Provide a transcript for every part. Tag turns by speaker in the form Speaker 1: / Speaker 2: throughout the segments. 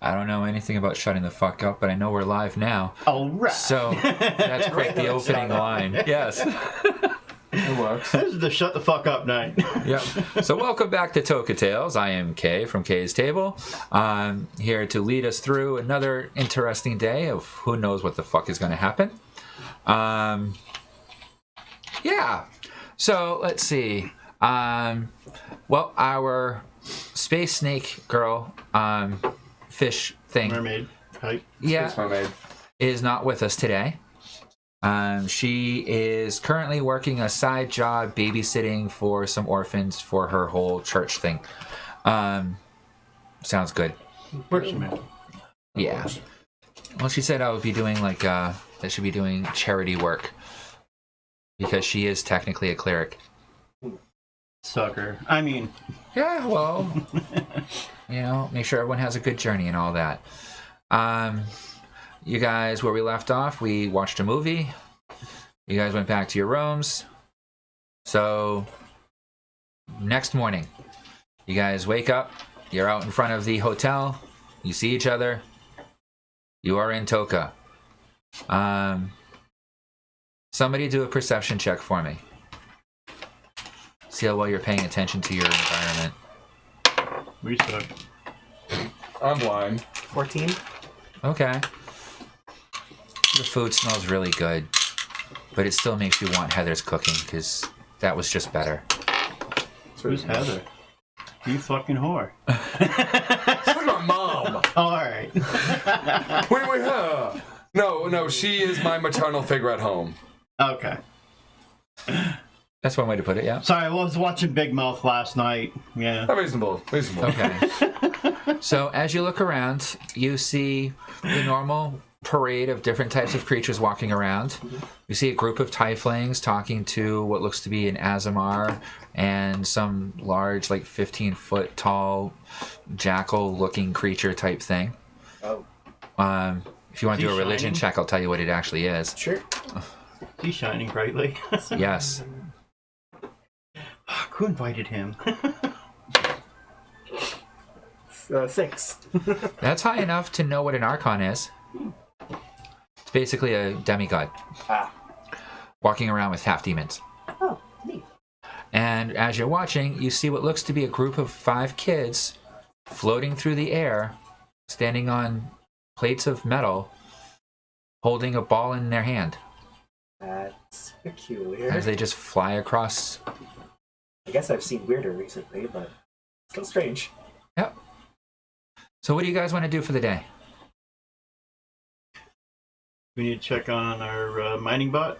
Speaker 1: I don't know anything about shutting the fuck up, but I know we're live now.
Speaker 2: All right.
Speaker 1: So that's quite the opening line. Yes.
Speaker 3: It works.
Speaker 2: This is the shut the fuck up night.
Speaker 1: Yep. So welcome back to Toka Tales. I am Kay from Kay's Table. I'm here to lead us through another interesting day of who knows what the fuck is going to happen. Yeah. So let's see. Well, our space snake girl, fish thing.
Speaker 2: Mermaid type.
Speaker 1: Yeah.
Speaker 3: Space mermaid.
Speaker 1: Is not with us today. She is currently working a side job babysitting for some orphans for her whole church thing. Sounds good.
Speaker 2: Works, man.
Speaker 1: Yeah. Well, she said I would be doing that should be doing charity work because she is technically a cleric.
Speaker 2: Sucker. I mean.
Speaker 1: Yeah, well, make sure everyone has a good journey and all that. You guys, where we left off, we watched a movie. You guys went back to your rooms. So, next morning, you guys wake up. You're out in front of the hotel. You see each other. You are in Toka. Somebody do a perception check for me. See how well you're paying attention to your environment.
Speaker 2: We suck.
Speaker 3: I'm blind.
Speaker 4: 14.
Speaker 1: Okay. The food smells really good, but it still makes you want Heather's cooking because that was just better.
Speaker 2: Who's Heather? You fucking whore.
Speaker 3: It's like my mom.
Speaker 2: Oh, all right.
Speaker 3: Wait, her. No, she is my maternal figure at home.
Speaker 2: Okay.
Speaker 1: That's one way to put it, yeah.
Speaker 2: Sorry, I was watching Big Mouth last night. Yeah.
Speaker 3: Reasonable.
Speaker 1: Okay. So as you look around, you see the normal parade of different types of creatures walking around. You see a group of tieflings talking to what looks to be an Azamar and some large, 15-foot tall jackal-looking creature type thing.
Speaker 4: Oh.
Speaker 1: If you want to do a religion
Speaker 2: shining?
Speaker 1: check, I'll tell you what it actually is.
Speaker 4: Sure.
Speaker 2: He's shining brightly.
Speaker 1: Yes.
Speaker 2: Who invited him?
Speaker 4: 6.
Speaker 1: That's high enough to know what an Archon is. It's basically a demigod. Walking around with half-demons.
Speaker 4: Oh, neat.
Speaker 1: And as you're watching, you see what looks to be a group of 5 kids floating through the air, standing on plates of metal, holding a ball in their hand
Speaker 4: That's peculiar.
Speaker 1: as they just fly across.
Speaker 4: I guess I've seen weirder recently, but still strange.
Speaker 1: Yep. So what do you guys want to do for the day?
Speaker 2: We need to check on our mining bot.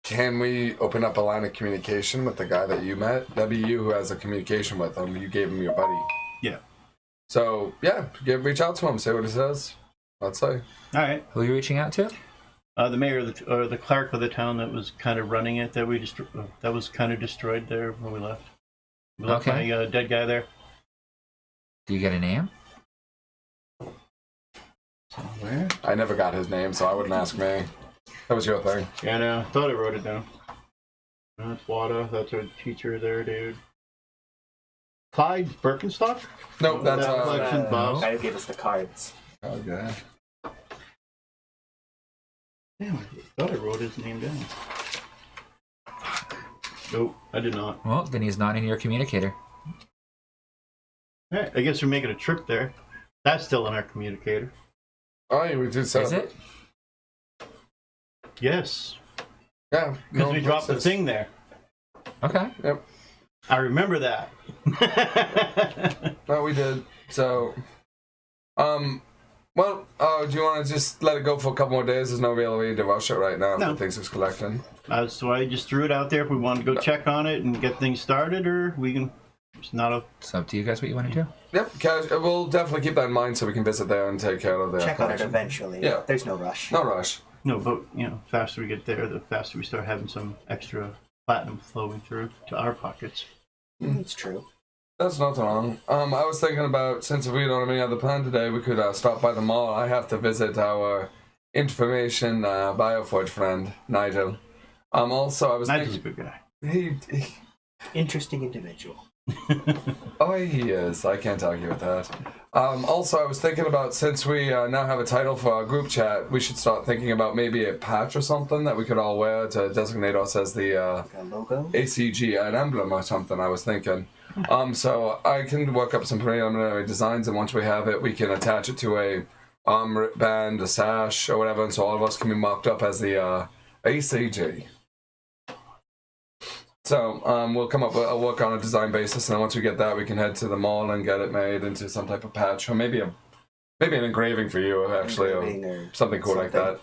Speaker 3: Can we open up a line of communication with the guy that you met? That'd be you who has a communication with him. You gave him your buddy.
Speaker 2: Yeah.
Speaker 3: So, yeah, reach out to him, say what he says. Let's say.
Speaker 2: All right.
Speaker 1: Who are you reaching out to?
Speaker 2: The mayor or the cleric of the town that was kind of running it, that was kind of destroyed there when we left. We left
Speaker 1: Okay.
Speaker 2: my dead guy there.
Speaker 1: Do you get a name?
Speaker 3: Where? I never got his name, so I wouldn't ask me. That was your thing.
Speaker 2: Yeah, I know. I thought I wrote it down. That's Wada. That's our teacher there, dude. Clyde Birkenstock?
Speaker 3: Nope, that's
Speaker 2: Collections Dept.
Speaker 4: Guy who gave us the cards.
Speaker 3: Okay.
Speaker 2: Damn, I thought I wrote his name down. Nope, I did not.
Speaker 1: Well, then he's not in your communicator.
Speaker 2: All right, I guess we're making a trip there. That's still in our communicator.
Speaker 3: Oh, yeah, we did set
Speaker 1: Is
Speaker 3: up.
Speaker 1: it?
Speaker 2: Yes,
Speaker 3: Yeah.
Speaker 2: because we dropped the
Speaker 3: it's-
Speaker 2: thing there.
Speaker 1: Okay.
Speaker 3: Yep.
Speaker 2: I remember that.
Speaker 3: No, we did. So, well, do you want to just let it go for a couple more days? There's no real way to rush it right now.
Speaker 2: No.
Speaker 3: The things it's collecting.
Speaker 2: So I just threw it out there if we wanted to go check on it and get things started, or we can. It's not a.
Speaker 1: It's up to you guys what you want to do.
Speaker 3: Yep, we'll definitely keep that in mind so we can visit there and take care of the
Speaker 4: Check on it
Speaker 3: collection.
Speaker 4: eventually.
Speaker 3: Yeah.
Speaker 4: There's no rush.
Speaker 3: No rush.
Speaker 2: No, but faster we get there, the faster we start having some extra platinum flowing through to our pockets.
Speaker 4: It's true.
Speaker 3: That's not wrong. I was thinking about, since we don't have any other plan today, we could stop by the mall. I have to visit our information Bioforge friend, Nigel. Also, I was
Speaker 2: Nigel's a
Speaker 3: thinking...
Speaker 2: good guy.
Speaker 3: He
Speaker 4: Interesting individual.
Speaker 3: Oh, he is. I can't argue with that. Also, I was thinking about, since we now have a title for our group chat, we should start thinking about maybe a patch or something that we could all wear to designate us as the
Speaker 4: Like a logo?
Speaker 3: ACG, an emblem or something, I was thinking. So I can work up some preliminary designs, and once we have it, we can attach it to a armband, a sash, or whatever, and so all of us can be marked up as the ACG. So we'll come up with a work on a design basis, and then once we get that, we can head to the mall and get it made into some type of patch, or maybe an engraving for you, actually, or something cool like that.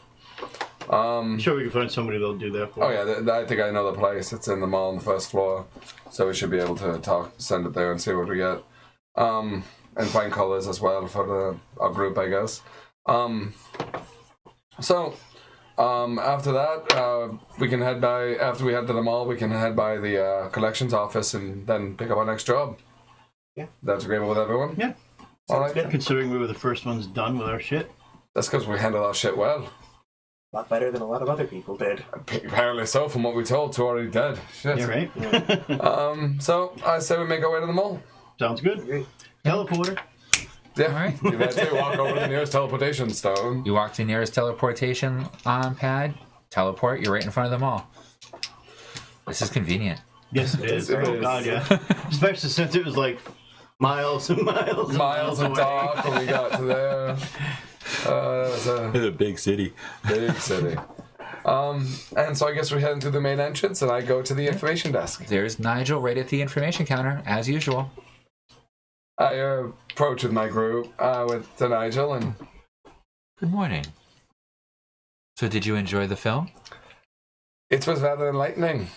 Speaker 2: I'm sure we can find somebody that'll do that for
Speaker 3: Oh yeah, I think I know the place. It's in the mall on the first floor, so we should be able to send it there and see what we get, and find colors as well for our group, I guess. After that, we can head by. After we head to the mall, we can head by the collections office and then pick up our next job.
Speaker 4: Yeah,
Speaker 3: that's agreeable with everyone.
Speaker 2: Yeah,
Speaker 3: all right.
Speaker 4: good.
Speaker 2: Considering we were the first ones done with our shit.
Speaker 3: That's because we handled our shit well.
Speaker 4: A lot better than a lot of other people did.
Speaker 3: Apparently so, from what we told. Two already dead. Shit.
Speaker 2: Yeah, right.
Speaker 4: Yeah.
Speaker 3: So I say we make our way to the mall.
Speaker 2: Sounds good.
Speaker 4: Great.
Speaker 2: Teleporter.
Speaker 3: Yeah.
Speaker 1: All right.
Speaker 3: You had to walk over to the nearest teleportation stone.
Speaker 1: You walk to the nearest teleportation pad, teleport, you're right in front of the mall. This is convenient.
Speaker 2: Yes, it is.
Speaker 3: It
Speaker 2: Oh
Speaker 3: is.
Speaker 2: god, yeah. Especially since it was like miles and miles and
Speaker 3: Miles of
Speaker 2: away.
Speaker 3: dark when we got to there. It's
Speaker 5: a big city.
Speaker 3: big city. And so I guess we're heading through the main entrance, and I go to the information desk.
Speaker 1: There's Nigel right at the information counter, as usual.
Speaker 3: I approach with my group, with Nigel, and
Speaker 1: Good morning. So did you enjoy the film?
Speaker 3: it was rather enlightening.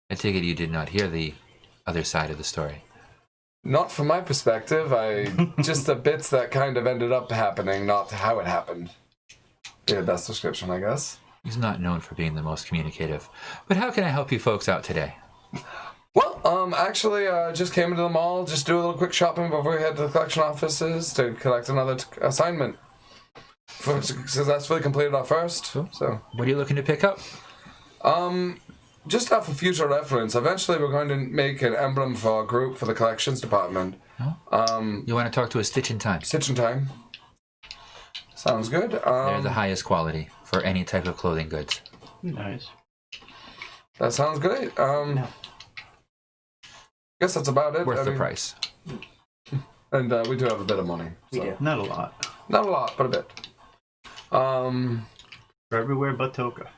Speaker 1: I take it you did not hear the other side of the story.
Speaker 3: Not from my perspective, just the bits that kind of ended up happening, not how it happened. Be the best description, I guess.
Speaker 1: He's not known for being the most communicative. But how can I help you folks out today?
Speaker 3: Well, actually, just came into the mall, just do a little quick shopping before we head to the collection offices to collect another assignment. Successfully completed our first, so.
Speaker 1: What are you looking to pick up?
Speaker 3: Just for future reference, eventually we're going to make an emblem for our group for the collections department.
Speaker 1: You want to talk to a Stitch in Time.
Speaker 3: Stitch in Time. Sounds good.
Speaker 1: They're the highest quality for any type of clothing goods.
Speaker 2: Nice.
Speaker 3: That sounds great.
Speaker 4: No.
Speaker 3: Guess that's about it.
Speaker 1: Worth the price.
Speaker 3: And we do have a bit of money.
Speaker 4: We
Speaker 3: So.
Speaker 4: do.
Speaker 2: Not a lot.
Speaker 3: Not a lot, but a bit.
Speaker 2: For everywhere but Toka.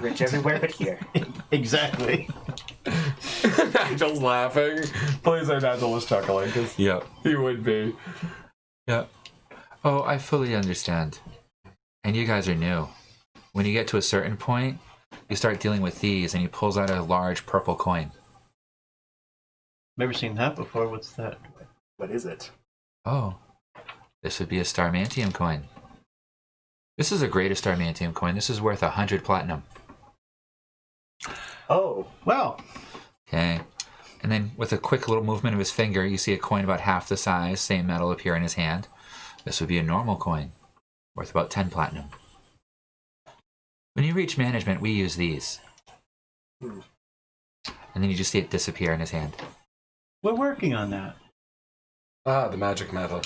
Speaker 4: Rich everywhere but here.
Speaker 2: Exactly.
Speaker 3: Nigel's laughing. Please say Nigel was chuckling, because
Speaker 1: Yep.
Speaker 3: he would be.
Speaker 1: Yep. Oh, I fully understand. And you guys are new. When you get to a certain point, you start dealing with these, and he pulls out a large purple coin.
Speaker 2: Never seen that before. What's that?
Speaker 4: What is it?
Speaker 1: Oh, this would be a Starmantium coin. This is a great Starmantium coin. This is worth 100 platinum.
Speaker 4: Oh,
Speaker 2: Well,
Speaker 1: Okay. And then with a quick little movement of his finger, you see a coin about half the size, same metal appear in his hand. This would be a normal coin, worth about 10 platinum. When you reach management, we use these.
Speaker 4: Hmm.
Speaker 1: And then you just see it disappear in his hand.
Speaker 2: we're working on that.
Speaker 3: Ah, the magic metal.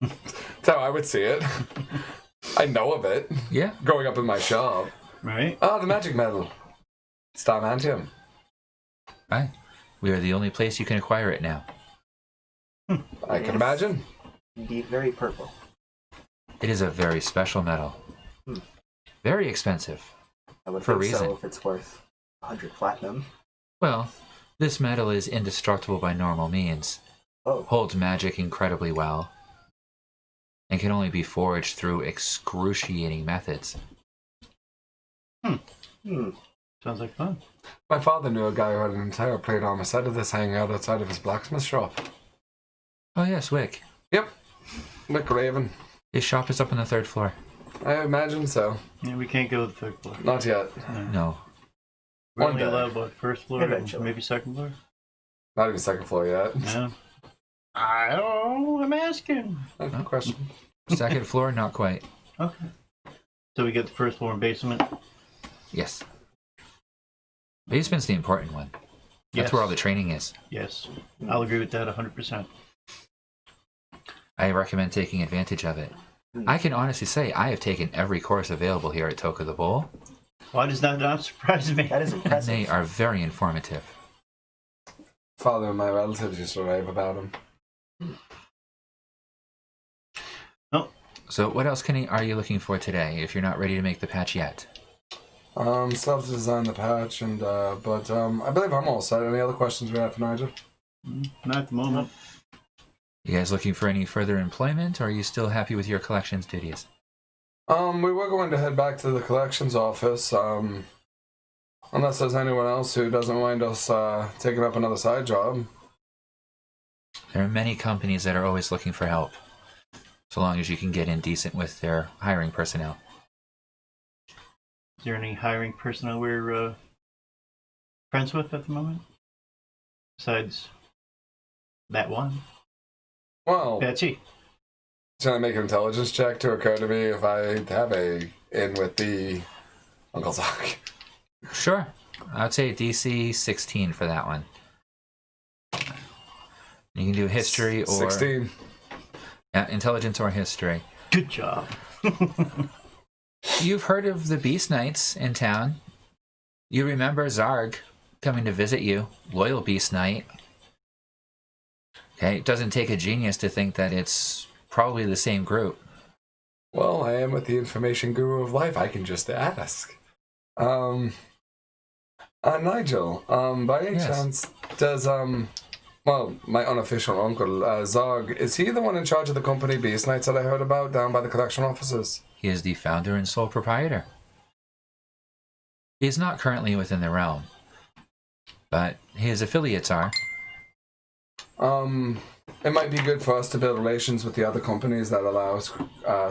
Speaker 3: That's how I would see it. I know of it.
Speaker 1: Yeah.
Speaker 3: Growing up in my shop.
Speaker 2: Right?
Speaker 3: Ah, the magic metal. Starmantium.
Speaker 1: Right. We are the only place you can acquire it now.
Speaker 3: I can imagine.
Speaker 4: indeed very purple.
Speaker 1: It is a very special metal.
Speaker 4: Hmm.
Speaker 1: Very expensive.
Speaker 4: I would
Speaker 1: For a
Speaker 4: think
Speaker 1: reason.
Speaker 4: so if it's worth 100 platinum.
Speaker 1: Well, this metal is indestructible by normal means,
Speaker 4: Oh,
Speaker 1: holds magic incredibly well, and can only be forged through excruciating methods.
Speaker 2: Sounds like fun.
Speaker 3: My father knew a guy who had an entire plate armor set of this hanging out outside of his blacksmith shop.
Speaker 1: Oh yes, Wick.
Speaker 3: Yep. Wick Raven.
Speaker 1: His shop is up on the 3rd floor.
Speaker 3: I imagine so.
Speaker 2: Yeah, we can't go to the 3rd floor.
Speaker 3: Not yet.
Speaker 1: No.
Speaker 2: We're
Speaker 3: One
Speaker 2: only
Speaker 3: day.
Speaker 2: allowed, what, 1st floor?
Speaker 4: Eventually.
Speaker 2: Maybe 2nd floor?
Speaker 3: Not even second floor yet.
Speaker 2: Yeah. I don't know. I'm asking.
Speaker 3: That's a question.
Speaker 1: 2nd floor, not quite.
Speaker 2: Okay. So we get the 1st floor and basement.
Speaker 1: Yes. Basement's the important one. That's
Speaker 2: Yes.
Speaker 1: where all the training is.
Speaker 2: Yes, I'll agree with that 100%.
Speaker 1: I recommend taking advantage of it. I can honestly say I have taken every course available here at Toka D-Bowl,
Speaker 2: Why does that not surprise me?
Speaker 4: That is
Speaker 1: and
Speaker 4: impressive.
Speaker 1: they are very informative.
Speaker 3: Father and my relatives used to rave about him.
Speaker 2: Oh,
Speaker 1: So what else are you looking for today if you're not ready to make the patch yet?
Speaker 3: Still have to design the patch, and but I believe I'm all set. Any other questions we have for Nigel?
Speaker 2: not at the moment.
Speaker 1: You guys looking for any further employment, or are you still happy with your collections duties?
Speaker 3: We were going to head back to the collections office, unless there's anyone else who doesn't mind us taking up another side job.
Speaker 1: There are many companies that are always looking for help, so long as you can get in decent with their hiring personnel.
Speaker 2: Is there any hiring personnel we're friends with at the moment? Besides that one?
Speaker 3: Well,
Speaker 2: Betsy.
Speaker 3: trying to make an intelligence check to occur to me if I have a in with the Uncle Zoc.
Speaker 1: Sure. I'd say DC 16 for that one. You can do history or
Speaker 3: 16.
Speaker 1: Yeah, intelligence or history.
Speaker 2: Good job.
Speaker 1: You've heard of the Beast Knights in town. You remember Zarg coming to visit you, loyal Beast Knight. Okay, it doesn't take a genius to think that it's probably the same group.
Speaker 3: Well, I am with the information guru of life. I can just ask. Nigel, by any
Speaker 1: Yes.
Speaker 3: chance, does well, my unofficial uncle Zog, is he the one in charge of the company Beast Knights that I heard about down by the collection offices?
Speaker 1: He is the founder and sole proprietor. He is not currently within the realm, but his affiliates are.
Speaker 3: It might be good for us to build relations with the other companies that allow us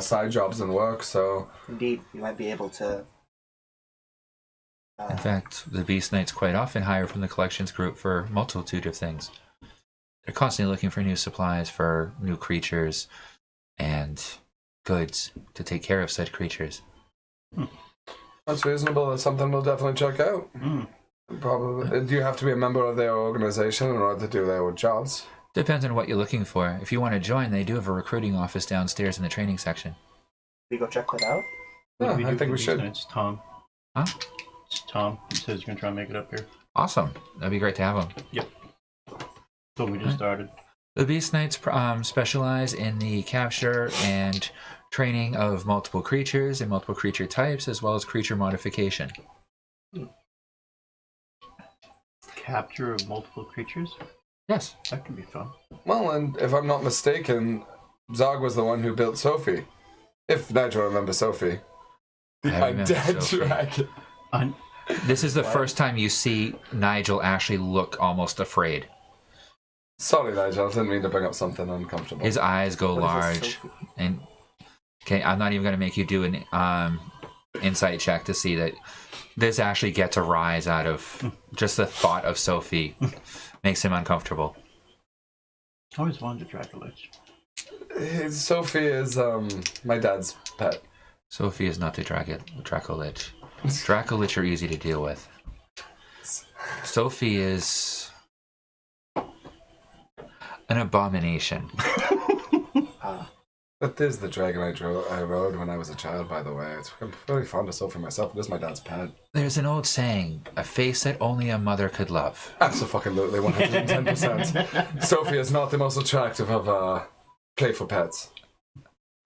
Speaker 3: side jobs and work. So,
Speaker 4: Indeed, you might be able to.
Speaker 1: In fact, the Beast Knights quite often hire from the collections group for a multitude of things. They're constantly looking for new supplies for new creatures and goods to take care of said creatures.
Speaker 3: that's reasonable. That's something we'll definitely check out. Probably. Do you have to be a member of their organization in order to do their jobs?
Speaker 1: Depends on what you're looking for. If you want to join, they do have a recruiting office downstairs in the training section.
Speaker 4: We go check that out.
Speaker 2: What do
Speaker 3: Yeah, I
Speaker 2: do
Speaker 3: think
Speaker 2: for
Speaker 3: we
Speaker 2: these
Speaker 3: should.
Speaker 2: nights? Tom.
Speaker 1: Huh?
Speaker 2: It's Tom. He says he's going to try and make it up here.
Speaker 1: Awesome. That'd be great to have them.
Speaker 2: Yep. So we just started.
Speaker 1: The Beast Knights specialize in the capture and training of multiple creatures and multiple creature types, as well as creature modification.
Speaker 2: Capture of multiple creatures?
Speaker 1: Yes.
Speaker 2: That can be fun.
Speaker 3: Well, and if I'm not mistaken, Zog was the one who built Sophie. If Nigel remembers Sophie. The
Speaker 1: I remember
Speaker 3: undead
Speaker 1: Sophie.
Speaker 3: dragon.
Speaker 1: This is the first time you see Nigel actually look almost afraid.
Speaker 3: Sorry, Nigel. I didn't mean to bring up something uncomfortable.
Speaker 1: His eyes go
Speaker 4: What is this,
Speaker 1: large.
Speaker 4: Sophie?
Speaker 1: And okay, I'm not even going to make you do an insight check to see that this actually gets a rise out of just the thought of Sophie. Makes him uncomfortable.
Speaker 2: I always wanted a Dracolich.
Speaker 3: Sophie is my dad's pet.
Speaker 1: Sophie is not a Dracolich. Dracolich are easy to deal with. Sophie is an abomination.
Speaker 3: That is the dragon I rode when I was a child, by the way. I'm very fond of Sophie myself. It is my dad's pet.
Speaker 1: There's an old saying, a face that only a mother could love.
Speaker 3: Absolutely, 110%. Sophie is not the most attractive of playful pets.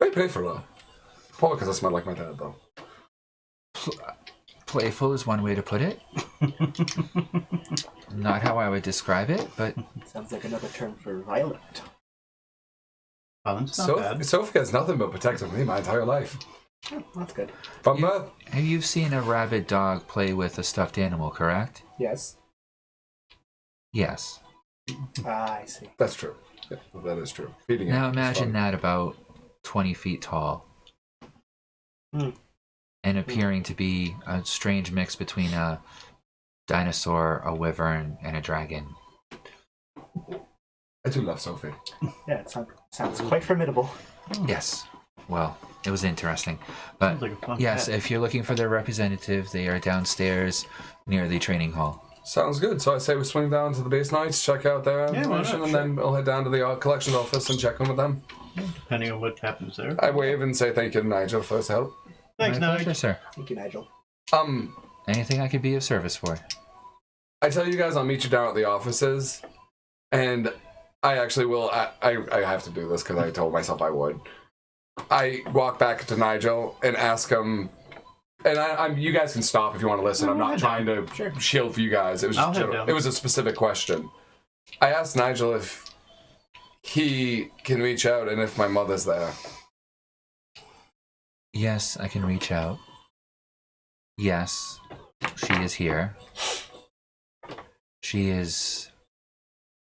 Speaker 3: Very playful, though. Probably because I smell like my dad, though.
Speaker 1: Playful is one way to put it. Not how I would describe it, but
Speaker 4: Sounds like another term for violent.
Speaker 2: Alan's not bad.
Speaker 3: Sophie has nothing but protected me my entire life.
Speaker 4: Oh, that's good.
Speaker 3: From birth.
Speaker 1: have you seen a rabid dog play with a stuffed animal, correct?
Speaker 4: Yes.
Speaker 1: Yes.
Speaker 4: I see.
Speaker 3: That's true. Yeah, that is true. Feeding it
Speaker 1: Now
Speaker 3: is
Speaker 1: imagine
Speaker 3: fun.
Speaker 1: that about 20 feet tall.
Speaker 4: Hmm.
Speaker 1: And appearing to be a strange mix between a dinosaur, a wyvern, and a dragon.
Speaker 3: I do love Sophie.
Speaker 4: Yeah, it sounds quite formidable.
Speaker 1: Yes. well, it was interesting. But
Speaker 2: Sounds like a fun
Speaker 1: yes,
Speaker 2: pet.
Speaker 1: if you're looking for their representative, they are downstairs near the training hall.
Speaker 3: Sounds good. So I say we swing down to the base knights, check out their
Speaker 2: Yeah, why
Speaker 3: information,
Speaker 2: not?
Speaker 3: and then we'll head down to the collections office and check in with them.
Speaker 2: Depending on what happens there.
Speaker 3: I wave and say thank you to Nigel for his help.
Speaker 2: Thanks,
Speaker 1: My
Speaker 2: Nigel.
Speaker 1: pleasure, sir.
Speaker 4: Thank you, Nigel.
Speaker 1: Anything I could be of service for?
Speaker 3: I tell you guys I'll meet you down at the offices, and I actually will. I have to do this because I told myself I would. I walk back to Nigel and ask him, and I'm. You guys can stop if you want to listen.
Speaker 2: No,
Speaker 3: I'm not
Speaker 2: head
Speaker 3: trying
Speaker 2: down.
Speaker 3: to
Speaker 2: Sure.
Speaker 3: shield for you guys. It was
Speaker 2: I'll
Speaker 3: just
Speaker 2: head
Speaker 3: general.
Speaker 2: down.
Speaker 3: It was a specific question. I asked Nigel if he can reach out and if my mother's there.
Speaker 1: Yes, I can reach out. Yes, she is here. She is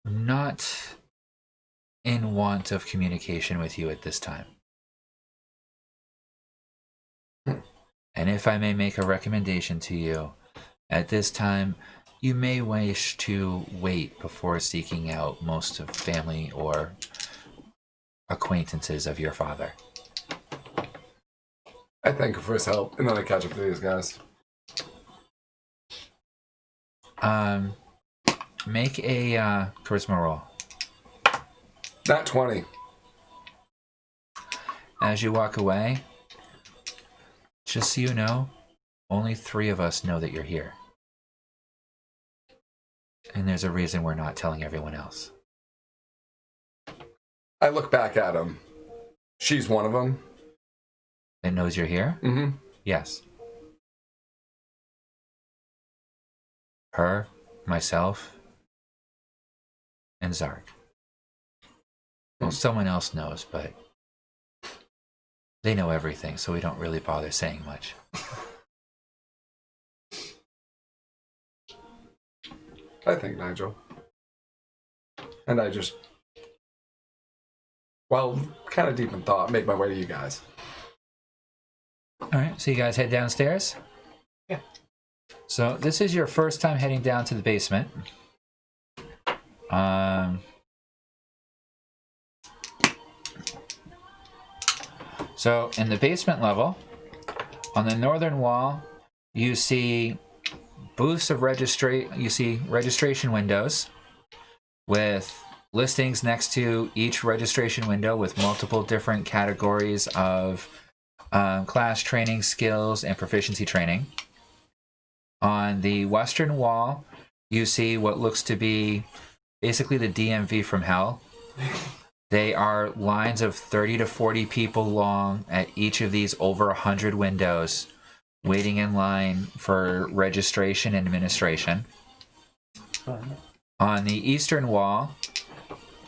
Speaker 1: not in want of communication with you at this time. And if I may make a recommendation to you, at this time, you may wish to wait before seeking out most of family or acquaintances of your father.
Speaker 3: I thank him for his help, and then I catch up to these guys.
Speaker 1: Make a charisma roll.
Speaker 3: Not 20.
Speaker 1: As you walk away, just so you know, only 3 of us know that you're here. And there's a reason we're not telling everyone else.
Speaker 3: I look back at him. She's one of them.
Speaker 1: That knows you're here?
Speaker 3: Mm-hmm.
Speaker 1: Yes. Her, myself, and Zarg. Well, someone else knows, but they know everything, so we don't really bother saying much.
Speaker 3: I think Nigel. And I just, well, kind of deep in thought, make my way to you guys.
Speaker 1: Alright, so you guys head downstairs?
Speaker 4: Yeah.
Speaker 1: So this is your first time heading down to the basement. So in the basement level, on the northern wall, you see booths of registration windows with listings next to each registration window with multiple different categories of class training, skills, and proficiency training. On the western wall, you see what looks to be basically the DMV from hell. They are lines of 30 to 40 people long at each of these over 100 windows, waiting in line for registration and administration.
Speaker 2: Fun.
Speaker 1: On the eastern wall,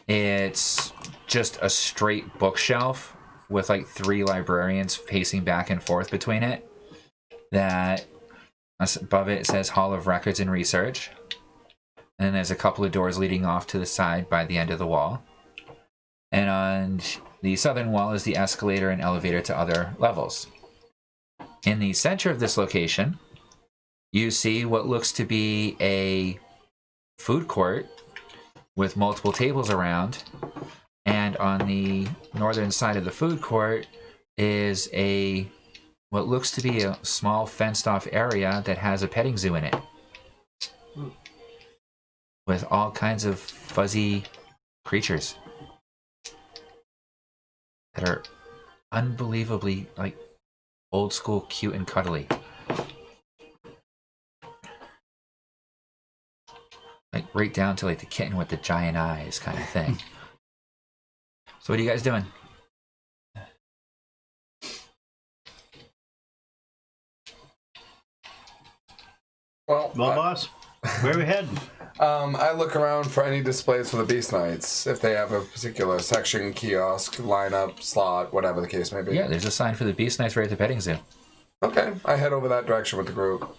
Speaker 1: it's just a straight bookshelf with like 3 librarians pacing back and forth between it. That above it says Hall of Records and Research. And then there's a couple of doors leading off to the side by the end of the wall. And on the southern wall is the escalator and elevator to other levels. In the center of this location, you see what looks to be a food court with multiple tables around. And on the northern side of the food court is what looks to be a small fenced-off area that has a petting zoo in it. With all kinds of fuzzy creatures that are unbelievably like old school, cute and cuddly. Like right down to like the kitten with the giant eyes kind of thing. So what are you guys doing?
Speaker 3: Well,
Speaker 2: Boss, where are we heading?
Speaker 3: I look around for any displays for the Beast Knights, if they have a particular section, kiosk, lineup, slot, whatever the case may be.
Speaker 1: Yeah, there's a sign for the Beast Knights right at the petting zoo.
Speaker 3: Okay, I head over that direction with the group.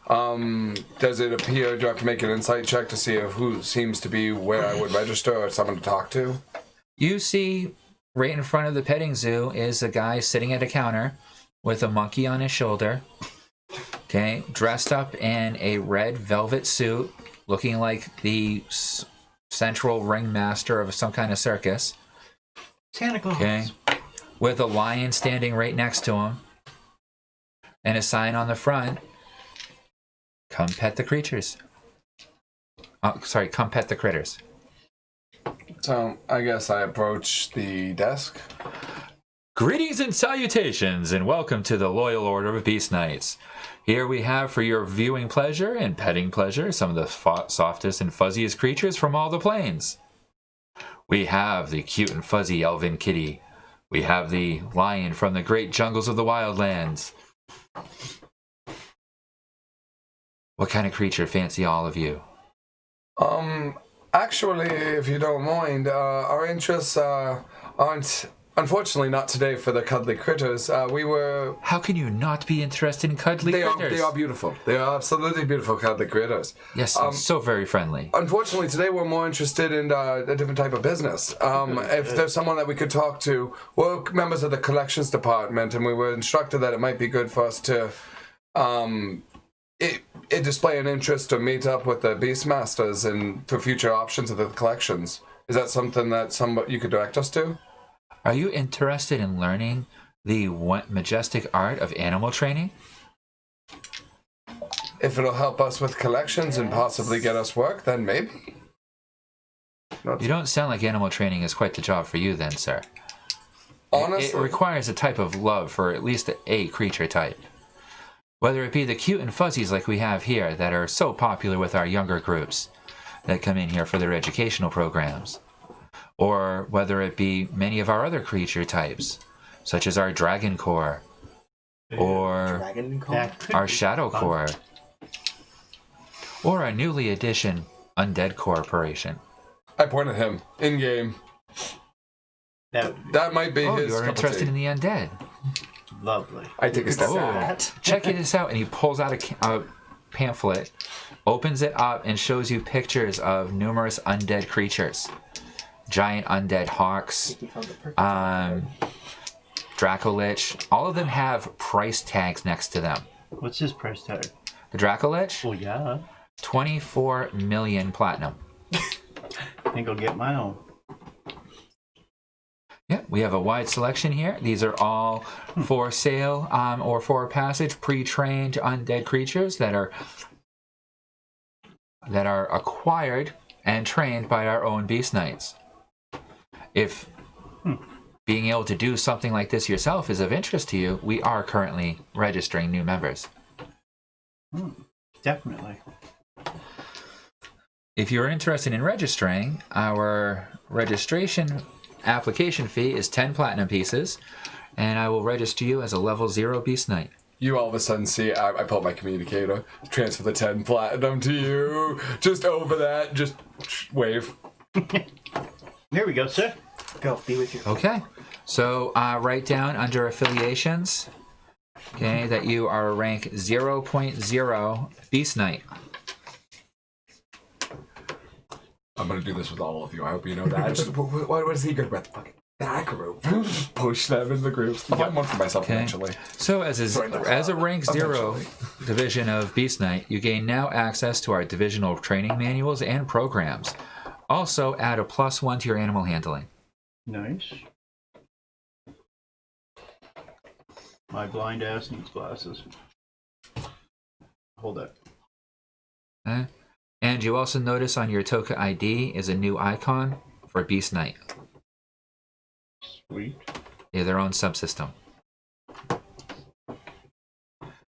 Speaker 3: Does it appear, do I have to make an insight check to see if who seems to be where I would register or someone to talk to?
Speaker 1: You see right in front of the petting zoo is a guy sitting at a counter with a monkey on his shoulder. Okay, dressed up in a red velvet suit, looking like the central ringmaster of some kind of circus.
Speaker 2: Santa Claus.
Speaker 1: Okay, with a lion standing right next to him and a sign on the front. Come pet the creatures. Oh, sorry, come pet the critters.
Speaker 3: So I guess I approach the desk.
Speaker 1: Greetings and salutations, and welcome to the Loyal Order of Beast Knights. Here we have for your viewing pleasure and petting pleasure some of the softest and fuzziest creatures from all the planes. We have the cute and fuzzy elven kitty. We have the lion from the great jungles of the wildlands. What kind of creature fancy all of you?
Speaker 3: Actually, if you don't mind, our interests aren't, unfortunately, not today for the cuddly critters. We were...
Speaker 1: How can you not be interested in cuddly critters?
Speaker 3: They are beautiful. They are absolutely beautiful cuddly critters.
Speaker 1: Yes, so very friendly.
Speaker 3: Unfortunately, today we're more interested in a different type of business. If there's someone that we could talk to, we're members of the Collections Department, and we were instructed that it might be good for us to display an interest to meet up with the Beastmasters and for future options of the collections. Is that something that you could direct us to?
Speaker 1: Are you interested in learning the majestic art of animal training?
Speaker 3: If it'll help us with collections and possibly get us work, then maybe.
Speaker 1: You don't sound like animal training is quite the job for you then, sir.
Speaker 3: Honestly,
Speaker 1: It requires a type of love for at least a creature type. Whether it be the cute and fuzzies like we have here that are so popular with our younger groups that come in here for their educational programs, or whether it be many of our other creature types, such as our Dragon Core, or
Speaker 4: Dragon Core?
Speaker 1: our Shadow Core, or our newly edition Undead Corporation.
Speaker 3: I point at him in game. That might be his.
Speaker 1: You're interested in the undead.
Speaker 2: Lovely.
Speaker 3: I take a step back.
Speaker 1: Check this out, and he pulls out a pamphlet, opens it up, and shows you pictures of numerous undead creatures. Giant undead hawks, Dracolich. All of them have price tags next to them.
Speaker 2: What's his price tag?
Speaker 1: The Dracolich?
Speaker 2: Oh, yeah.
Speaker 1: 24 million platinum.
Speaker 2: I think I'll get my own.
Speaker 1: Yeah, we have a wide selection here. These are all for sale or for passage, pre-trained undead creatures that are acquired and trained by our own Beast Knights. If being able to do something like this yourself is of interest to you, we are currently registering new members.
Speaker 2: Definitely.
Speaker 1: If you're interested in registering, our registration application fee is 10 platinum pieces, and I will register you as a level 0 Beast Knight.
Speaker 3: You all of a sudden see, I pull up my communicator, transfer the 10 platinum to you, just over that, just wave.
Speaker 2: There we go, sir.
Speaker 4: Go, be with you.
Speaker 1: Okay, so write down under affiliations, okay, that you are rank 0.0 Beast Knight.
Speaker 3: I'm gonna do this with all of you. I hope you know that. Just, what is he good with? Fucking that group. Push them in the groups. I'll find one for myself eventually.
Speaker 1: So as a rank 0 division of Beast Knight, you gain now access to our divisional training manuals and programs. Also add a +1 to your animal handling.
Speaker 2: Nice. My blind ass needs glasses. Hold that.
Speaker 1: Okay. And you also notice on your Toka ID is a new icon for Beast Knight.
Speaker 2: Sweet.
Speaker 1: They have their own subsystem.